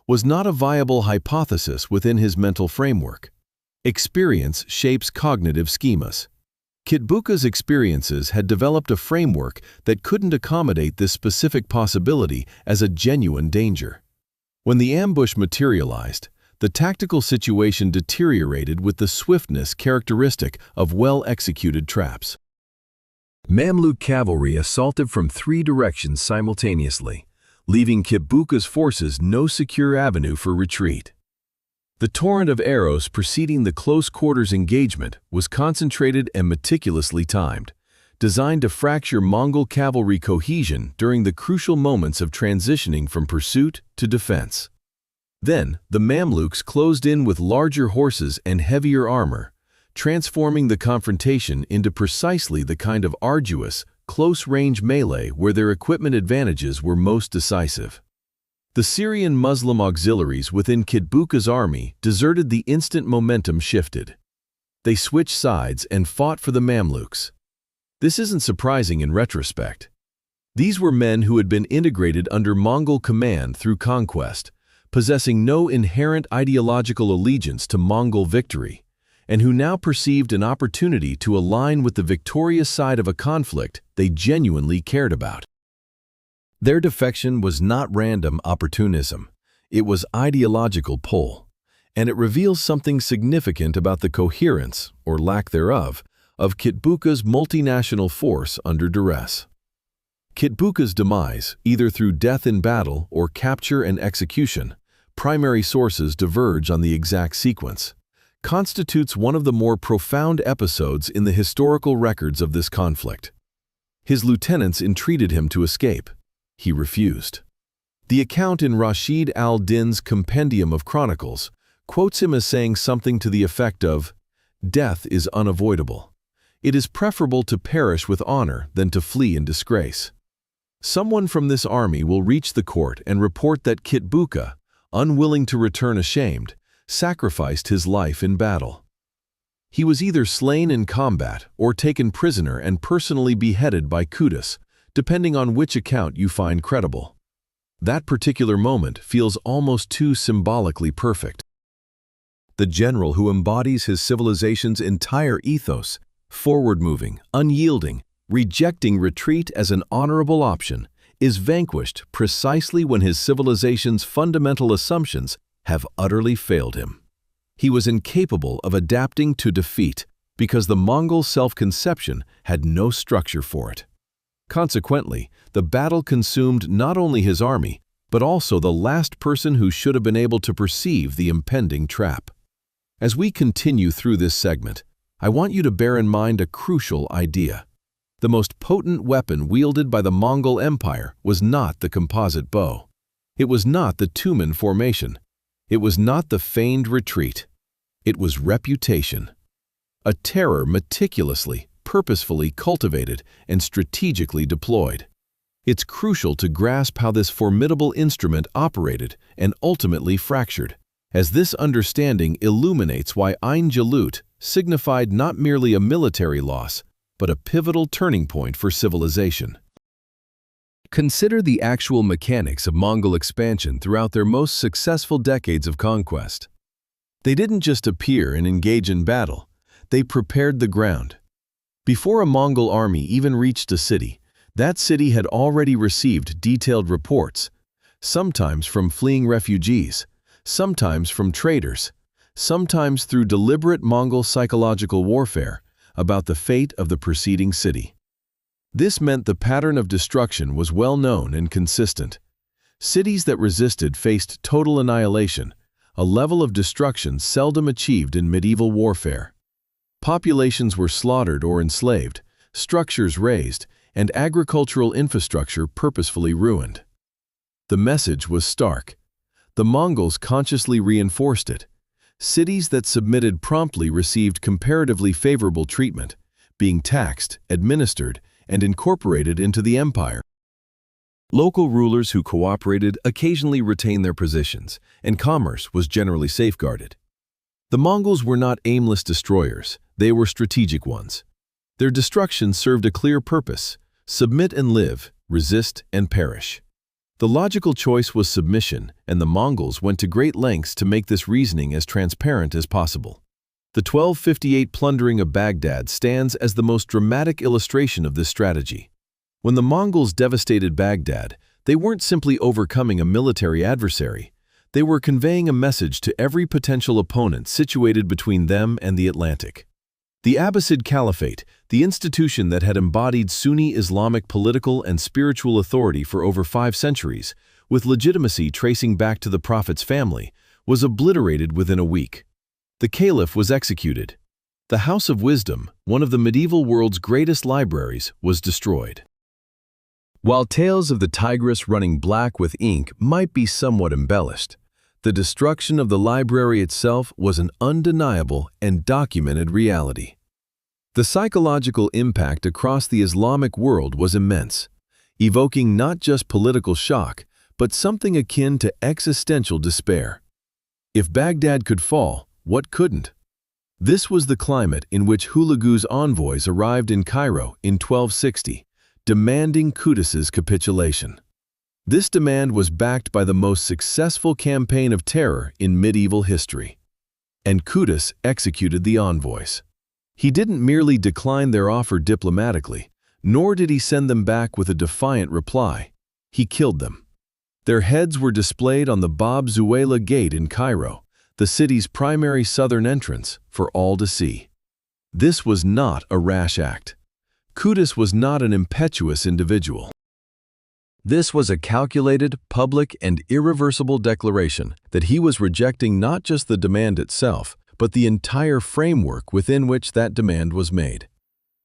was not a viable hypothesis within his mental framework. Experience shapes cognitive schemas. Kitbuka's experiences had developed a framework that couldn't accommodate this specific possibility as a genuine danger. When the ambush materialized, the tactical situation deteriorated with the swiftness characteristic of well-executed traps. Mamluk cavalry assaulted from 3 directions simultaneously, leaving Kitbuka's forces no secure avenue for retreat. The torrent of arrows preceding the close-quarters engagement was concentrated and meticulously timed, designed to fracture Mongol cavalry cohesion during the crucial moments of transitioning from pursuit to defense. Then, the Mamluks closed in with larger horses and heavier armor, transforming the confrontation into precisely the kind of arduous, close-range melee where their equipment advantages were most decisive. The Syrian Muslim auxiliaries within Kitbuka's army deserted the instant momentum shifted. They switched sides and fought for the Mamluks. This isn't surprising in retrospect. These were men who had been integrated under Mongol command through conquest, possessing no inherent ideological allegiance to Mongol victory, and who now perceived an opportunity to align with the victorious side of a conflict they genuinely cared about. Their defection was not random opportunism, it was ideological pull, and it reveals something significant about the coherence, or lack thereof, of Kitbuka's multinational force under duress. Kitbuka's demise, either through death in battle or capture and execution, primary sources diverge on the exact sequence, constitutes one of the more profound episodes in the historical records of this conflict. His lieutenants entreated him to escape. He refused. The account in Rashid al-Din's Compendium of Chronicles quotes him as saying something to the effect of, "Death is unavoidable. It is preferable to perish with honor than to flee in disgrace." Someone from this army will reach the court and report that Kitbuka, unwilling to return ashamed, sacrificed his life in battle. He was either slain in combat or taken prisoner and personally beheaded by Kutus, depending on which account you find credible. That particular moment feels almost too symbolically perfect. The general who embodies his civilization's entire ethos, forward-moving, unyielding, rejecting retreat as an honorable option, is vanquished precisely when his civilization's fundamental assumptions have utterly failed him. He was incapable of adapting to defeat because the Mongol self-conception had no structure for it. Consequently, the battle consumed not only his army, but also the last person who should have been able to perceive the impending trap. As we continue through this segment, I want you to bear in mind a crucial idea. The most potent weapon wielded by the Mongol Empire was not the composite bow. It was not the Tumen formation. It was not the feigned retreat. It was reputation. A terror meticulously, purposefully cultivated and strategically deployed. It's crucial to grasp how this formidable instrument operated and ultimately fractured, as this understanding illuminates why Ain Jalut signified not merely a military loss, but a pivotal turning point for civilization. Consider the actual mechanics of Mongol expansion throughout their most successful decades of conquest. They didn't just appear and engage in battle, they prepared the ground. Before a Mongol army even reached a city, that city had already received detailed reports, sometimes from fleeing refugees, sometimes from traders, sometimes through deliberate Mongol psychological warfare, about the fate of the preceding city. This meant the pattern of destruction was well known and consistent. Cities that resisted faced total annihilation, a level of destruction seldom achieved in medieval warfare. Populations were slaughtered or enslaved, structures razed, and agricultural infrastructure purposefully ruined. The message was stark. The Mongols consciously reinforced it. Cities that submitted promptly received comparatively favorable treatment, being taxed, administered, and incorporated into the empire. Local rulers who cooperated occasionally retained their positions, and commerce was generally safeguarded. The Mongols were not aimless destroyers, they were strategic ones. Their destruction served a clear purpose: submit and live, resist and perish. The logical choice was submission, and the Mongols went to great lengths to make this reasoning as transparent as possible. The 1258 plundering of Baghdad stands as the most dramatic illustration of this strategy. When the Mongols devastated Baghdad, they weren't simply overcoming a military adversary, they were conveying a message to every potential opponent situated between them and the Atlantic. The Abbasid Caliphate, the institution that had embodied Sunni Islamic political and spiritual authority for over 5 centuries, with legitimacy tracing back to the Prophet's family, was obliterated within a week. The Caliph was executed. The House of Wisdom, one of the medieval world's greatest libraries, was destroyed. While tales of the Tigris running black with ink might be somewhat embellished, the destruction of the library itself was an undeniable and documented reality. The psychological impact across the Islamic world was immense, evoking not just political shock, but something akin to existential despair. If Baghdad could fall, what couldn't? This was the climate in which Hulagu's envoys arrived in Cairo in 1260, demanding Kutus's capitulation. This demand was backed by the most successful campaign of terror in medieval history. And Kutus executed the envoys. He didn't merely decline their offer diplomatically, nor did he send them back with a defiant reply. He killed them. Their heads were displayed on the Bab Zuwayla Gate in Cairo, the city's primary southern entrance for all to see. This was not a rash act. Qutuz was not an impetuous individual. This was a calculated, public, and irreversible declaration that he was rejecting not just the demand itself, but the entire framework within which that demand was made.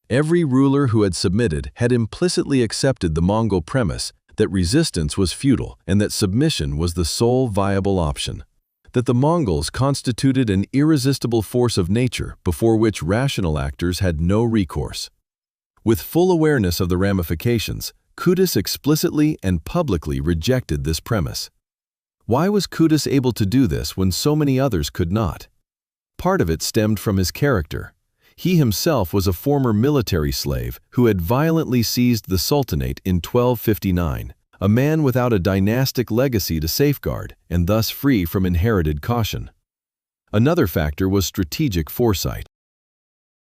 Every ruler who had submitted had implicitly accepted the Mongol premise that resistance was futile and that submission was the sole viable option. That the Mongols constituted an irresistible force of nature before which rational actors had no recourse. With full awareness of the ramifications, Qutuz explicitly and publicly rejected this premise. Why was Qutuz able to do this when so many others could not? Part of it stemmed from his character. He himself was a former military slave who had violently seized the Sultanate in 1259, a man without a dynastic legacy to safeguard and thus free from inherited caution. Another factor was strategic foresight.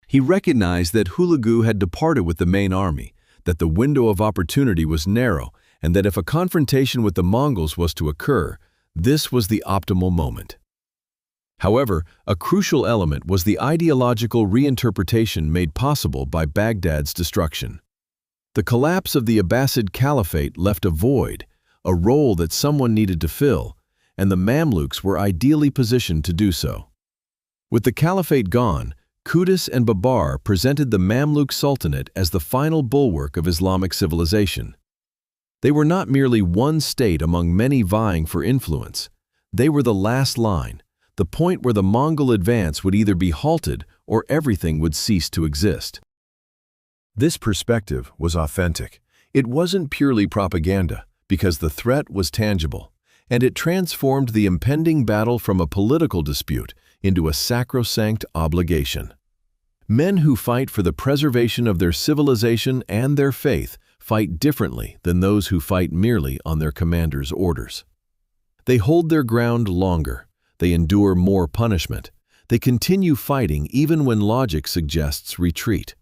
He recognized that Hulagu had departed with the main army, that the window of opportunity was narrow, and that if a confrontation with the Mongols was to occur, this was the optimal moment. However, a crucial element was the ideological reinterpretation made possible by Baghdad's destruction. The collapse of the Abbasid Caliphate left a void, a role that someone needed to fill, and the Mamluks were ideally positioned to do so. With the Caliphate gone, Qutuz and Babar presented the Mamluk Sultanate as the final bulwark of Islamic civilization. They were not merely one state among many vying for influence. They were the last line, the point where the Mongol advance would either be halted or everything would cease to exist. This perspective was authentic. It wasn't purely propaganda, because the threat was tangible, and it transformed the impending battle from a political dispute into a sacrosanct obligation. Men who fight for the preservation of their civilization and their faith fight differently than those who fight merely on their commander's orders. They hold their ground longer. They endure more punishment. They continue fighting even when logic suggests retreat.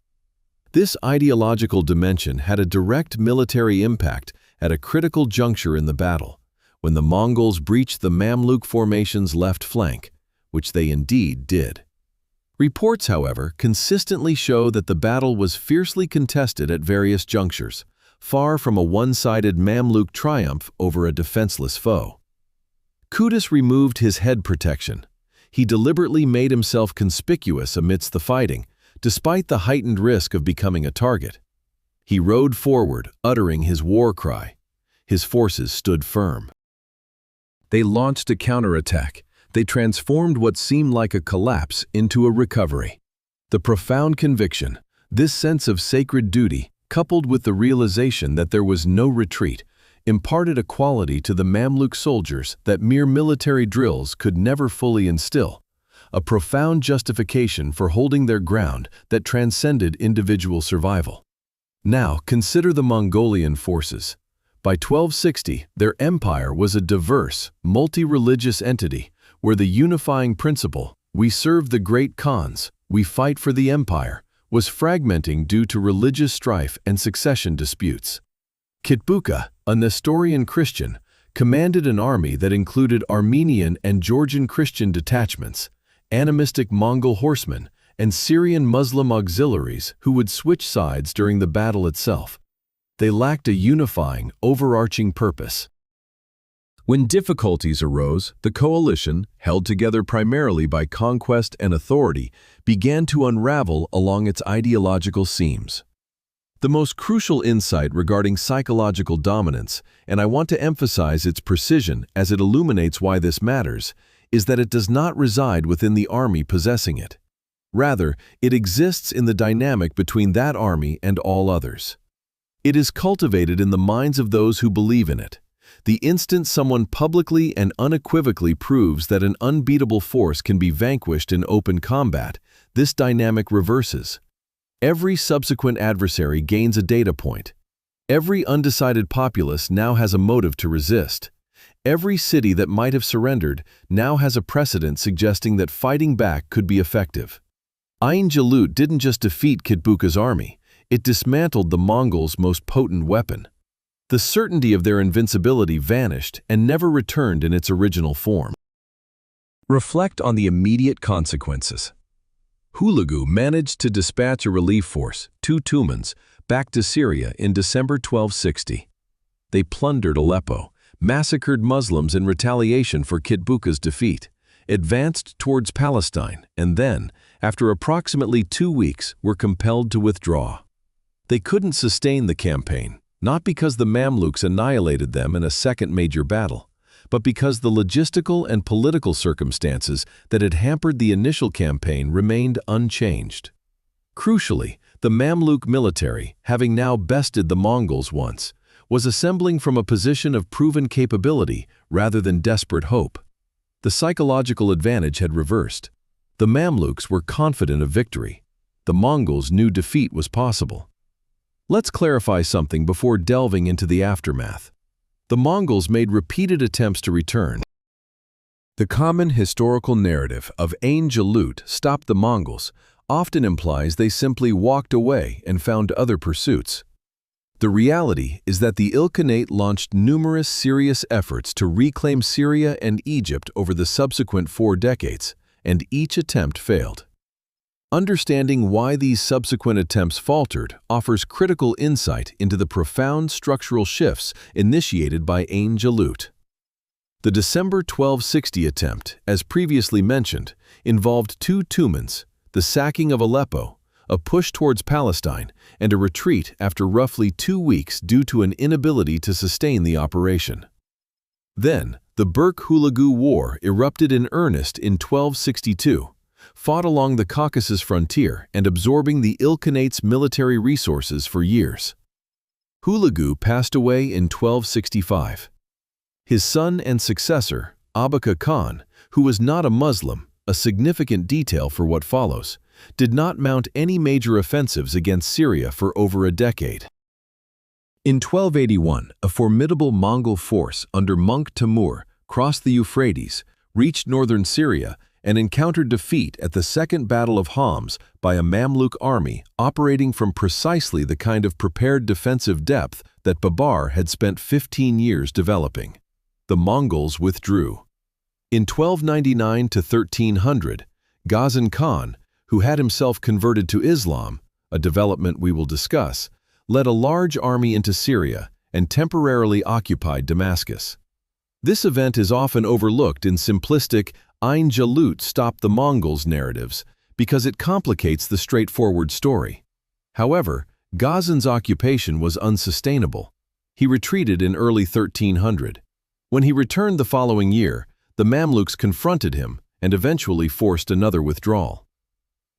This ideological dimension had a direct military impact at a critical juncture in the battle, when the Mongols breached the Mamluk formation's left flank, which they indeed did. Reports, however, consistently show that the battle was fiercely contested at various junctures, far from a one-sided Mamluk triumph over a defenseless foe. Qutuz removed his head protection. He deliberately made himself conspicuous amidst the fighting, despite the heightened risk of becoming a target. He rode forward, uttering his war cry. His forces stood firm. They launched a counterattack. They transformed what seemed like a collapse into a recovery. The profound conviction, this sense of sacred duty, coupled with the realization that there was no retreat, imparted a quality to the Mamluk soldiers that mere military drills could never fully instill, a profound justification for holding their ground that transcended individual survival. Now, consider the Mongolian forces. By 1260, their empire was a diverse, multi-religious entity where the unifying principle, "We serve the great Khans, we fight for the empire," was fragmenting due to religious strife and succession disputes. Kitbuka, a Nestorian Christian, commanded an army that included Armenian and Georgian Christian detachments, animistic Mongol horsemen, and Syrian Muslim auxiliaries who would switch sides during the battle itself. They lacked a unifying, overarching purpose. When difficulties arose, the coalition, held together primarily by conquest and authority, began to unravel along its ideological seams. The most crucial insight regarding psychological dominance, and I want to emphasize its precision as it illuminates why this matters, is that it does not reside within the army possessing it. Rather, it exists in the dynamic between that army and all others. It is cultivated in the minds of those who believe in it. The instant someone publicly and unequivocally proves that an unbeatable force can be vanquished in open combat, this dynamic reverses. Every subsequent adversary gains a data point. Every undecided populace now has a motive to resist. Every city that might have surrendered now has a precedent suggesting that fighting back could be effective. Ain Jalut didn't just defeat Kitbuka's army, it dismantled the Mongols' most potent weapon. The certainty of their invincibility vanished and never returned in its original form. Reflect on the immediate consequences. Hulagu managed to dispatch a relief force, 2 Tumans, back to Syria in December 1260. They plundered Aleppo, massacred Muslims in retaliation for Kitbuka's defeat, advanced towards Palestine, and then, after approximately 2 weeks, were compelled to withdraw. They couldn't sustain the campaign, not because the Mamluks annihilated them in a second major battle, but because the logistical and political circumstances that had hampered the initial campaign remained unchanged. Crucially, the Mamluk military, having now bested the Mongols once, was assembling from a position of proven capability rather than desperate hope. The psychological advantage had reversed. The Mamluks were confident of victory. The Mongols knew defeat was possible. Let's clarify something before delving into the aftermath. The Mongols made repeated attempts to return. The common historical narrative of Ain Jalut stopped the Mongols often implies they simply walked away and found other pursuits. The reality is that the Ilkhanate launched numerous serious efforts to reclaim Syria and Egypt over the subsequent 4 decades, and each attempt failed. Understanding why these subsequent attempts faltered offers critical insight into the profound structural shifts initiated by Ain Jalut. The December 1260 attempt, as previously mentioned, involved 2 Tumans, the sacking of Aleppo, a push towards Palestine, and a retreat after roughly 2 weeks due to an inability to sustain the operation. Then, the Berk-Hulagu War erupted in earnest in 1262, fought along the Caucasus frontier and absorbing the Ilkhanate's military resources for years. Hulagu passed away in 1265. His son and successor, Möngke Khan, who was not a Muslim, a significant detail for what follows, did not mount any major offensives against Syria for over a decade. In 1281, a formidable Mongol force under Monk Timur crossed the Euphrates, reached northern Syria, and encountered defeat at the Second Battle of Homs by a Mamluk army operating from precisely the kind of prepared defensive depth that Babar had spent 15 years developing. The Mongols withdrew. In 1299 to 1300, Ghazan Khan, who had himself converted to Islam, a development we will discuss, led a large army into Syria and temporarily occupied Damascus. This event is often overlooked in simplistic Ain Jalut stopped the Mongols narratives because it complicates the straightforward story. However, Ghazan's occupation was unsustainable. He retreated in early 1300. When he returned the following year, the Mamluks confronted him and eventually forced another withdrawal.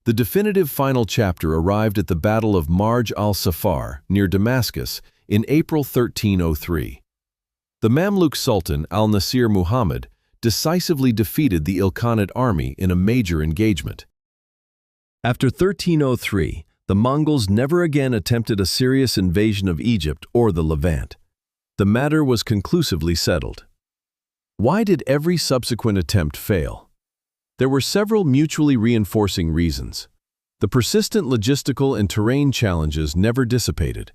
The definitive final chapter arrived at the Battle of Marj al-Safar near Damascus in April 1303. The Mamluk Sultan al-Nasir Muhammad decisively defeated the Ilkhanate army in a major engagement. After 1303, the Mongols never again attempted a serious invasion of Egypt or the Levant. The matter was conclusively settled. Why did every subsequent attempt fail? There were several mutually reinforcing reasons. The persistent logistical and terrain challenges never dissipated.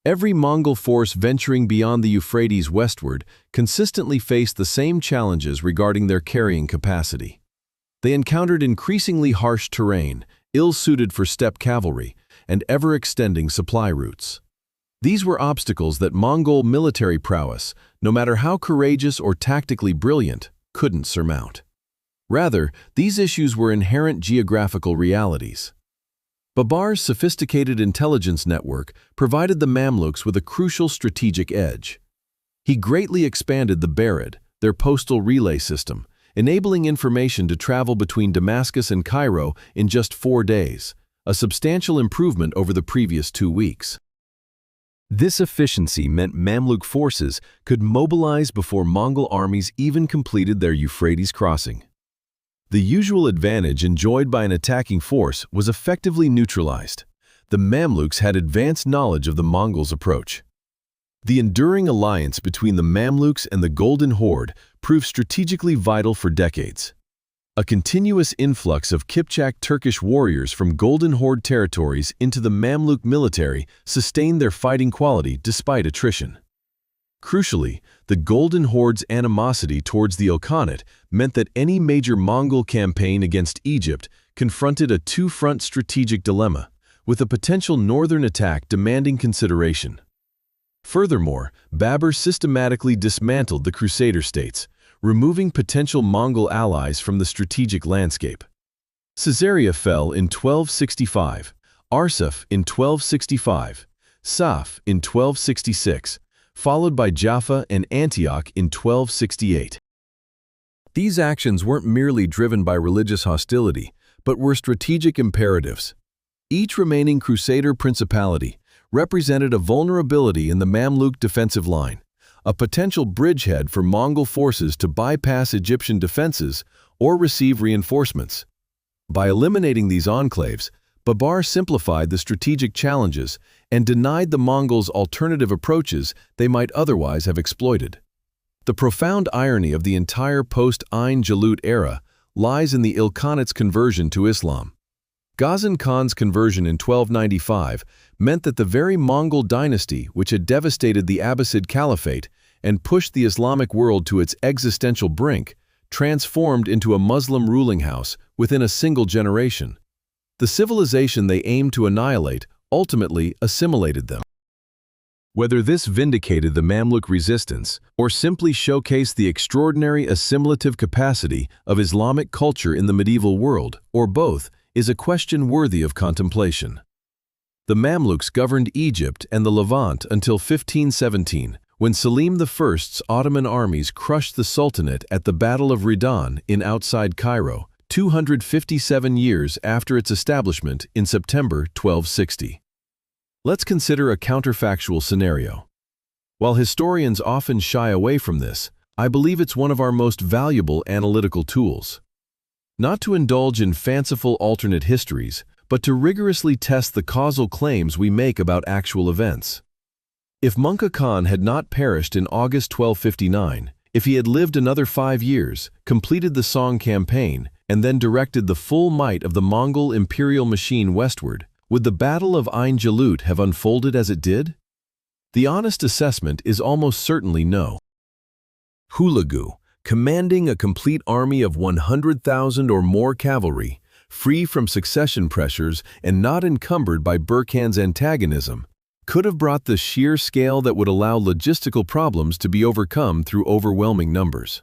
Every Mongol force venturing beyond the Euphrates westward consistently faced the same challenges regarding their carrying capacity. They encountered increasingly harsh terrain, ill-suited for steppe cavalry, and ever-extending supply routes. These were obstacles that Mongol military prowess, no matter how courageous or tactically brilliant, couldn't surmount. Rather, these issues were inherent geographical realities. Babar's sophisticated intelligence network provided the Mamluks with a crucial strategic edge. He greatly expanded the Barid, their postal relay system, enabling information to travel between Damascus and Cairo in just 4 days, a substantial improvement over the previous 2 weeks. This efficiency meant Mamluk forces could mobilize before Mongol armies even completed their Euphrates crossing. The usual advantage enjoyed by an attacking force was effectively neutralized. The Mamluks had advanced knowledge of the Mongols' approach. The enduring alliance between the Mamluks and the Golden Horde proved strategically vital for decades. A continuous influx of Kipchak Turkish warriors from Golden Horde territories into the Mamluk military sustained their fighting quality despite attrition. Crucially, the Golden Horde's animosity towards the Ilkhanate meant that any major Mongol campaign against Egypt confronted a two-front strategic dilemma, with a potential northern attack demanding consideration. Furthermore, Babur systematically dismantled the Crusader states, removing potential Mongol allies from the strategic landscape. Caesarea fell in 1265, Arsuf in 1265, Saf in 1266, followed by Jaffa and Antioch in 1268. These actions weren't merely driven by religious hostility, but were strategic imperatives. Each remaining Crusader principality represented a vulnerability in the Mamluk defensive line, a potential bridgehead for Mongol forces to bypass Egyptian defenses or receive reinforcements. By eliminating these enclaves, Babur simplified the strategic challenges and denied the Mongols alternative approaches they might otherwise have exploited. The profound irony of the entire post-Ain Jalut era lies in the Ilkhanate's conversion to Islam. Ghazan Khan's conversion in 1295 meant that the very Mongol dynasty which had devastated the Abbasid Caliphate and pushed the Islamic world to its existential brink transformed into a Muslim ruling house within a single generation. The civilization they aimed to annihilate ultimately assimilated them. Whether this vindicated the Mamluk resistance or simply showcased the extraordinary assimilative capacity of Islamic culture in the medieval world, or both, is a question worthy of contemplation. The Mamluks governed Egypt and the Levant until 1517, when Selim I's Ottoman armies crushed the Sultanate at the Battle of Redan in outside Cairo, 257 years after its establishment in September 1260. Let's consider a counterfactual scenario. While historians often shy away from this, I believe it's one of our most valuable analytical tools. Not to indulge in fanciful alternate histories, but to rigorously test the causal claims we make about actual events. If Möngke Khan had not perished in August 1259, if he had lived another 5 years, completed the Song campaign, and then directed the full might of the Mongol imperial machine westward, would the Battle of Ain Jalut have unfolded as it did? The honest assessment is almost certainly no. Hulagu, commanding a complete army of 100,000 or more cavalry, free from succession pressures and not encumbered by Burkhan's antagonism, could have brought the sheer scale that would allow logistical problems to be overcome through overwhelming numbers.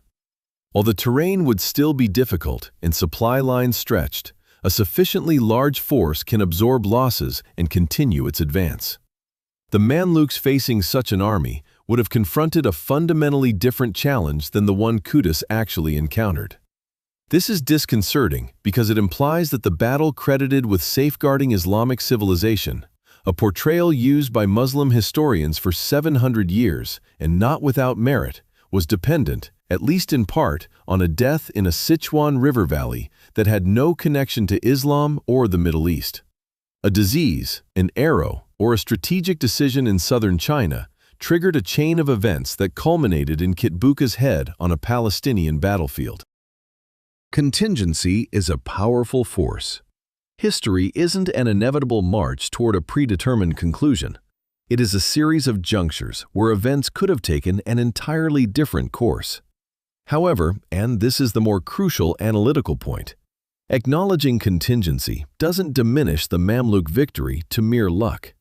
While the terrain would still be difficult and supply lines stretched, a sufficiently large force can absorb losses and continue its advance. The Mamluks facing such an army would have confronted a fundamentally different challenge than the one Qutuz actually encountered. This is disconcerting because it implies that the battle credited with safeguarding Islamic civilization, a portrayal used by Muslim historians for 700 years and not without merit, was dependent, at least in part, on a death in a Sichuan river valley that had no connection to Islam or the Middle East. A disease, an arrow, or a strategic decision in southern China triggered a chain of events that culminated in Kitbuka's head on a Palestinian battlefield. Contingency is a powerful force. History isn't an inevitable march toward a predetermined conclusion. It is a series of junctures where events could have taken an entirely different course. However, and this is the more crucial analytical point, acknowledging contingency doesn't diminish the Mamluk victory to mere luck.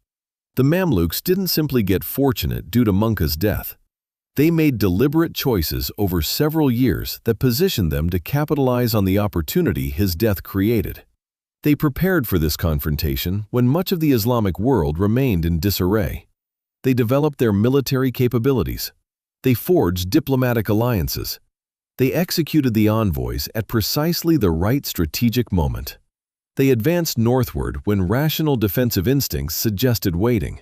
The Mamluks didn't simply get fortunate due to Möngke's death. They made deliberate choices over several years that positioned them to capitalize on the opportunity his death created. They prepared for this confrontation when much of the Islamic world remained in disarray. They developed their military capabilities. They forged diplomatic alliances. They executed the envoys at precisely the right strategic moment. They advanced northward when rational defensive instincts suggested waiting.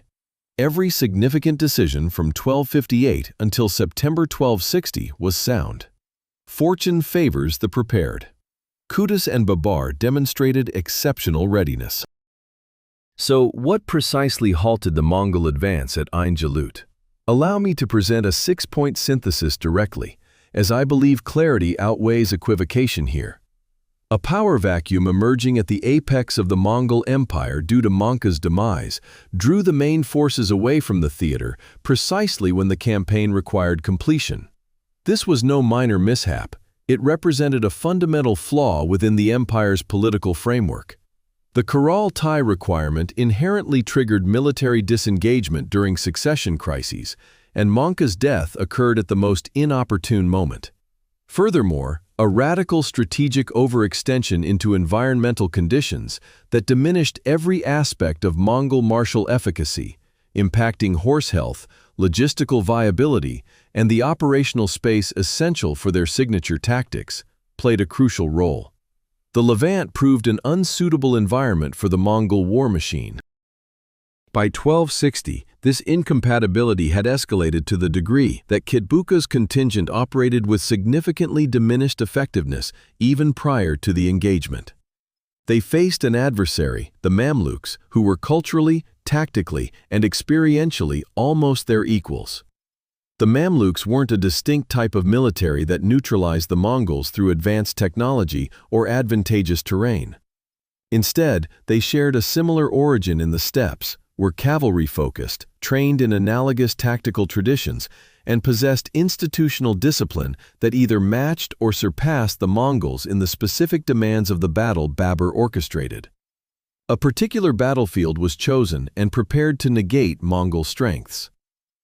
Every significant decision from 1258 until September 1260 was sound. Fortune favors the prepared. Qutuz and Babur demonstrated exceptional readiness. So, what precisely halted the Mongol advance at Ain Jalut? Allow me to present a 6-point synthesis directly, as I believe clarity outweighs equivocation here. A power vacuum emerging at the apex of the Mongol Empire due to Möngke's demise drew the main forces away from the theater precisely when the campaign required completion. This was no minor mishap. It represented a fundamental flaw within the empire's political framework. The Kharaltai requirement inherently triggered military disengagement during succession crises, and Möngke's death occurred at the most inopportune moment. Furthermore, a radical strategic overextension into environmental conditions that diminished every aspect of Mongol martial efficacy, impacting horse health, logistical viability, and the operational space essential for their signature tactics, played a crucial role. The Levant proved an unsuitable environment for the Mongol war machine. By 1260, this incompatibility had escalated to the degree that Kitbuka's contingent operated with significantly diminished effectiveness even prior to the engagement. They faced an adversary, the Mamluks, who were culturally, tactically, and experientially almost their equals. The Mamluks weren't a distinct type of military that neutralized the Mongols through advanced technology or advantageous terrain. Instead, they shared a similar origin in the steppes, were cavalry-focused, trained in analogous tactical traditions, and possessed institutional discipline that either matched or surpassed the Mongols in the specific demands of the battle Babur orchestrated. A particular battlefield was chosen and prepared to negate Mongol strengths.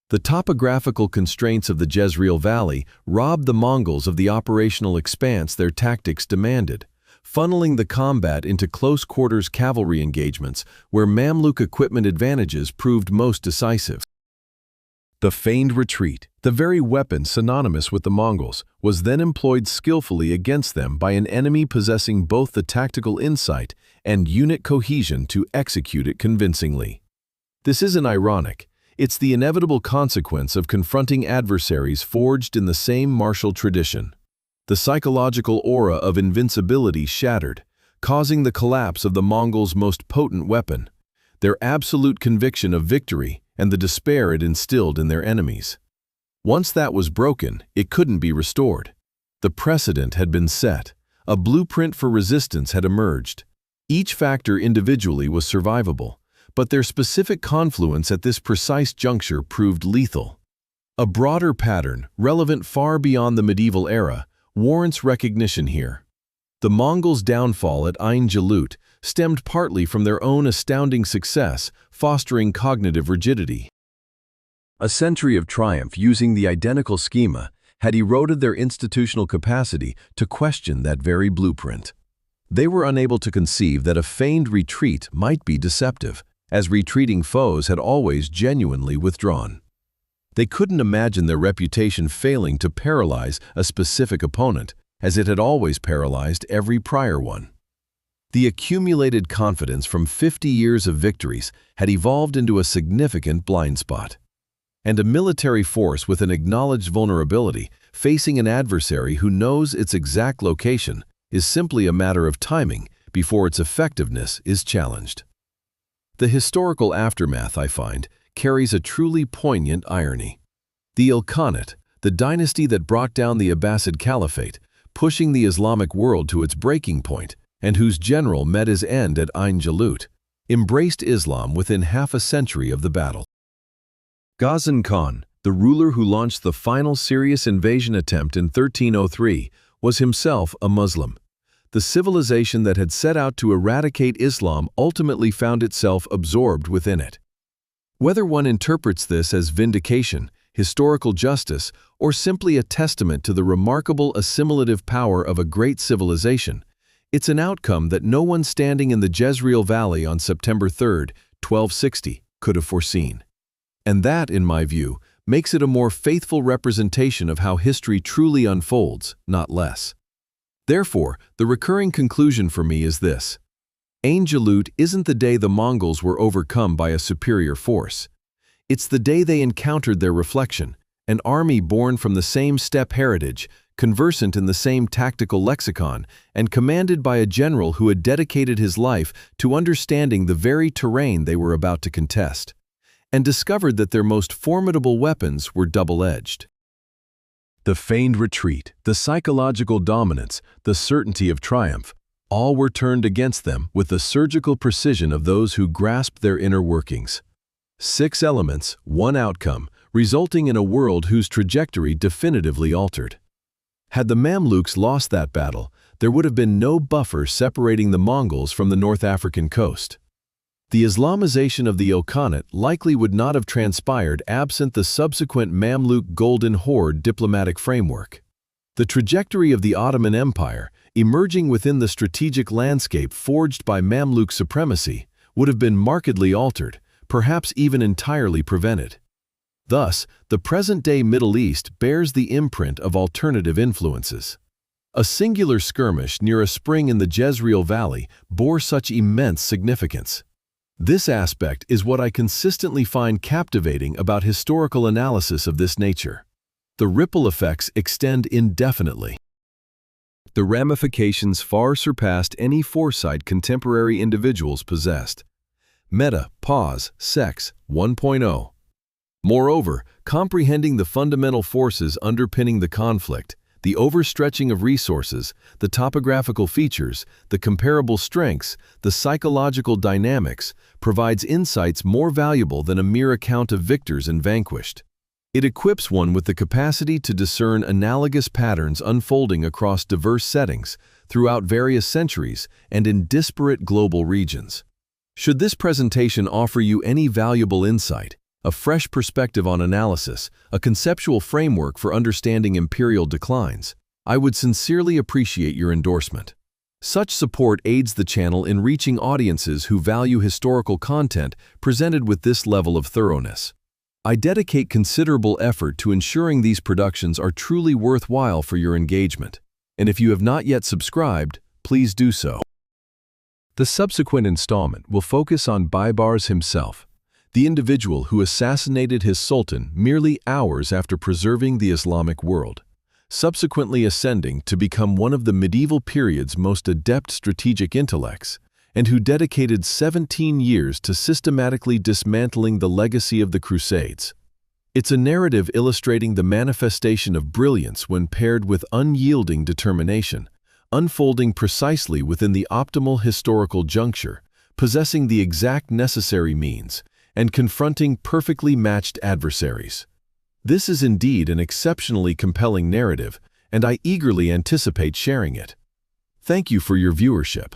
The topographical constraints of the Jezreel Valley robbed the Mongols of the operational expanse their tactics demanded, funneling the combat into close-quarters cavalry engagements where Mamluk equipment advantages proved most decisive. The feigned retreat, the very weapon synonymous with the Mongols, was then employed skillfully against them by an enemy possessing both the tactical insight and unit cohesion to execute it convincingly. This isn't ironic. It's the inevitable consequence of confronting adversaries forged in the same martial tradition. The psychological aura of invincibility shattered, causing the collapse of the Mongols' most potent weapon, their absolute conviction of victory and the despair it instilled in their enemies. Once that was broken, it couldn't be restored. The precedent had been set. A blueprint for resistance had emerged. Each factor individually was survivable, but their specific confluence at this precise juncture proved lethal. A broader pattern, relevant far beyond the medieval era, warrants recognition here. The Mongols' downfall at Ain Jalut stemmed partly from their own astounding success, fostering cognitive rigidity. A century of triumph using the identical schema had eroded their institutional capacity to question that very blueprint. They were unable to conceive that a feigned retreat might be deceptive, as retreating foes had always genuinely withdrawn. They couldn't imagine their reputation failing to paralyze a specific opponent, as it had always paralyzed every prior one. The accumulated confidence from 50 years of victories had evolved into a significant blind spot. And a military force with an acknowledged vulnerability, facing an adversary who knows its exact location, is simply a matter of timing before its effectiveness is challenged. The historical aftermath, I find, carries a truly poignant irony. The Ilkhanate, the dynasty that brought down the Abbasid Caliphate, pushing the Islamic world to its breaking point, and whose general met his end at Ain Jalut, embraced Islam within half a century of the battle. Ghazan Khan, the ruler who launched the final serious invasion attempt in 1303, was himself a Muslim. The civilization that had set out to eradicate Islam ultimately found itself absorbed within it. Whether one interprets this as vindication, historical justice, or simply a testament to the remarkable assimilative power of a great civilization, it's an outcome that no one standing in the Jezreel Valley on September 3, 1260, could have foreseen. And that, in my view, makes it a more faithful representation of how history truly unfolds, not less. Therefore, the recurring conclusion for me is this. Ain Jalut isn't the day the Mongols were overcome by a superior force. It's the day they encountered their reflection, an army born from the same steppe heritage, conversant in the same tactical lexicon, and commanded by a general who had dedicated his life to understanding the very terrain they were about to contest, and discovered that their most formidable weapons were double-edged. The feigned retreat, the psychological dominance, the certainty of triumph, All were turned against them with the surgical precision of those who grasped their inner workings. 6 elements, 1 outcome, resulting in a world whose trajectory definitively altered. Had the Mamluks lost that battle, there would have been no buffer separating the Mongols from the North African coast. The Islamization of the Ilkhanate likely would not have transpired absent the subsequent Mamluk Golden Horde diplomatic framework. The trajectory of the Ottoman Empire, emerging within the strategic landscape forged by Mamluk supremacy, would have been markedly altered, perhaps even entirely prevented. Thus, the present-day Middle East bears the imprint of alternative influences. A singular skirmish near a spring in the Jezreel Valley bore such immense significance. This aspect is what I consistently find captivating about historical analysis of this nature. The ripple effects extend indefinitely. The ramifications far surpassed any foresight contemporary individuals possessed. Meta, pause, sex, 1.0. Moreover, comprehending the fundamental forces underpinning the conflict, the overstretching of resources, the topographical features, the comparable strengths, the psychological dynamics, provides insights more valuable than a mere account of victors and vanquished. It equips one with the capacity to discern analogous patterns unfolding across diverse settings, throughout various centuries, and in disparate global regions. Should this presentation offer you any valuable insight, a fresh perspective on analysis, a conceptual framework for understanding imperial declines, I would sincerely appreciate your endorsement. Such support aids the channel in reaching audiences who value historical content presented with this level of thoroughness. I dedicate considerable effort to ensuring these productions are truly worthwhile for your engagement, and if you have not yet subscribed, please do so. The subsequent installment will focus on Baybars himself, the individual who assassinated his sultan merely hours after preserving the Islamic world, subsequently ascending to become one of the medieval period's most adept strategic intellects, and who dedicated 17 years to systematically dismantling the legacy of the Crusades. It's a narrative illustrating the manifestation of brilliance when paired with unyielding determination, unfolding precisely within the optimal historical juncture, possessing the exact necessary means, and confronting perfectly matched adversaries. This is indeed an exceptionally compelling narrative, and I eagerly anticipate sharing it. Thank you for your viewership.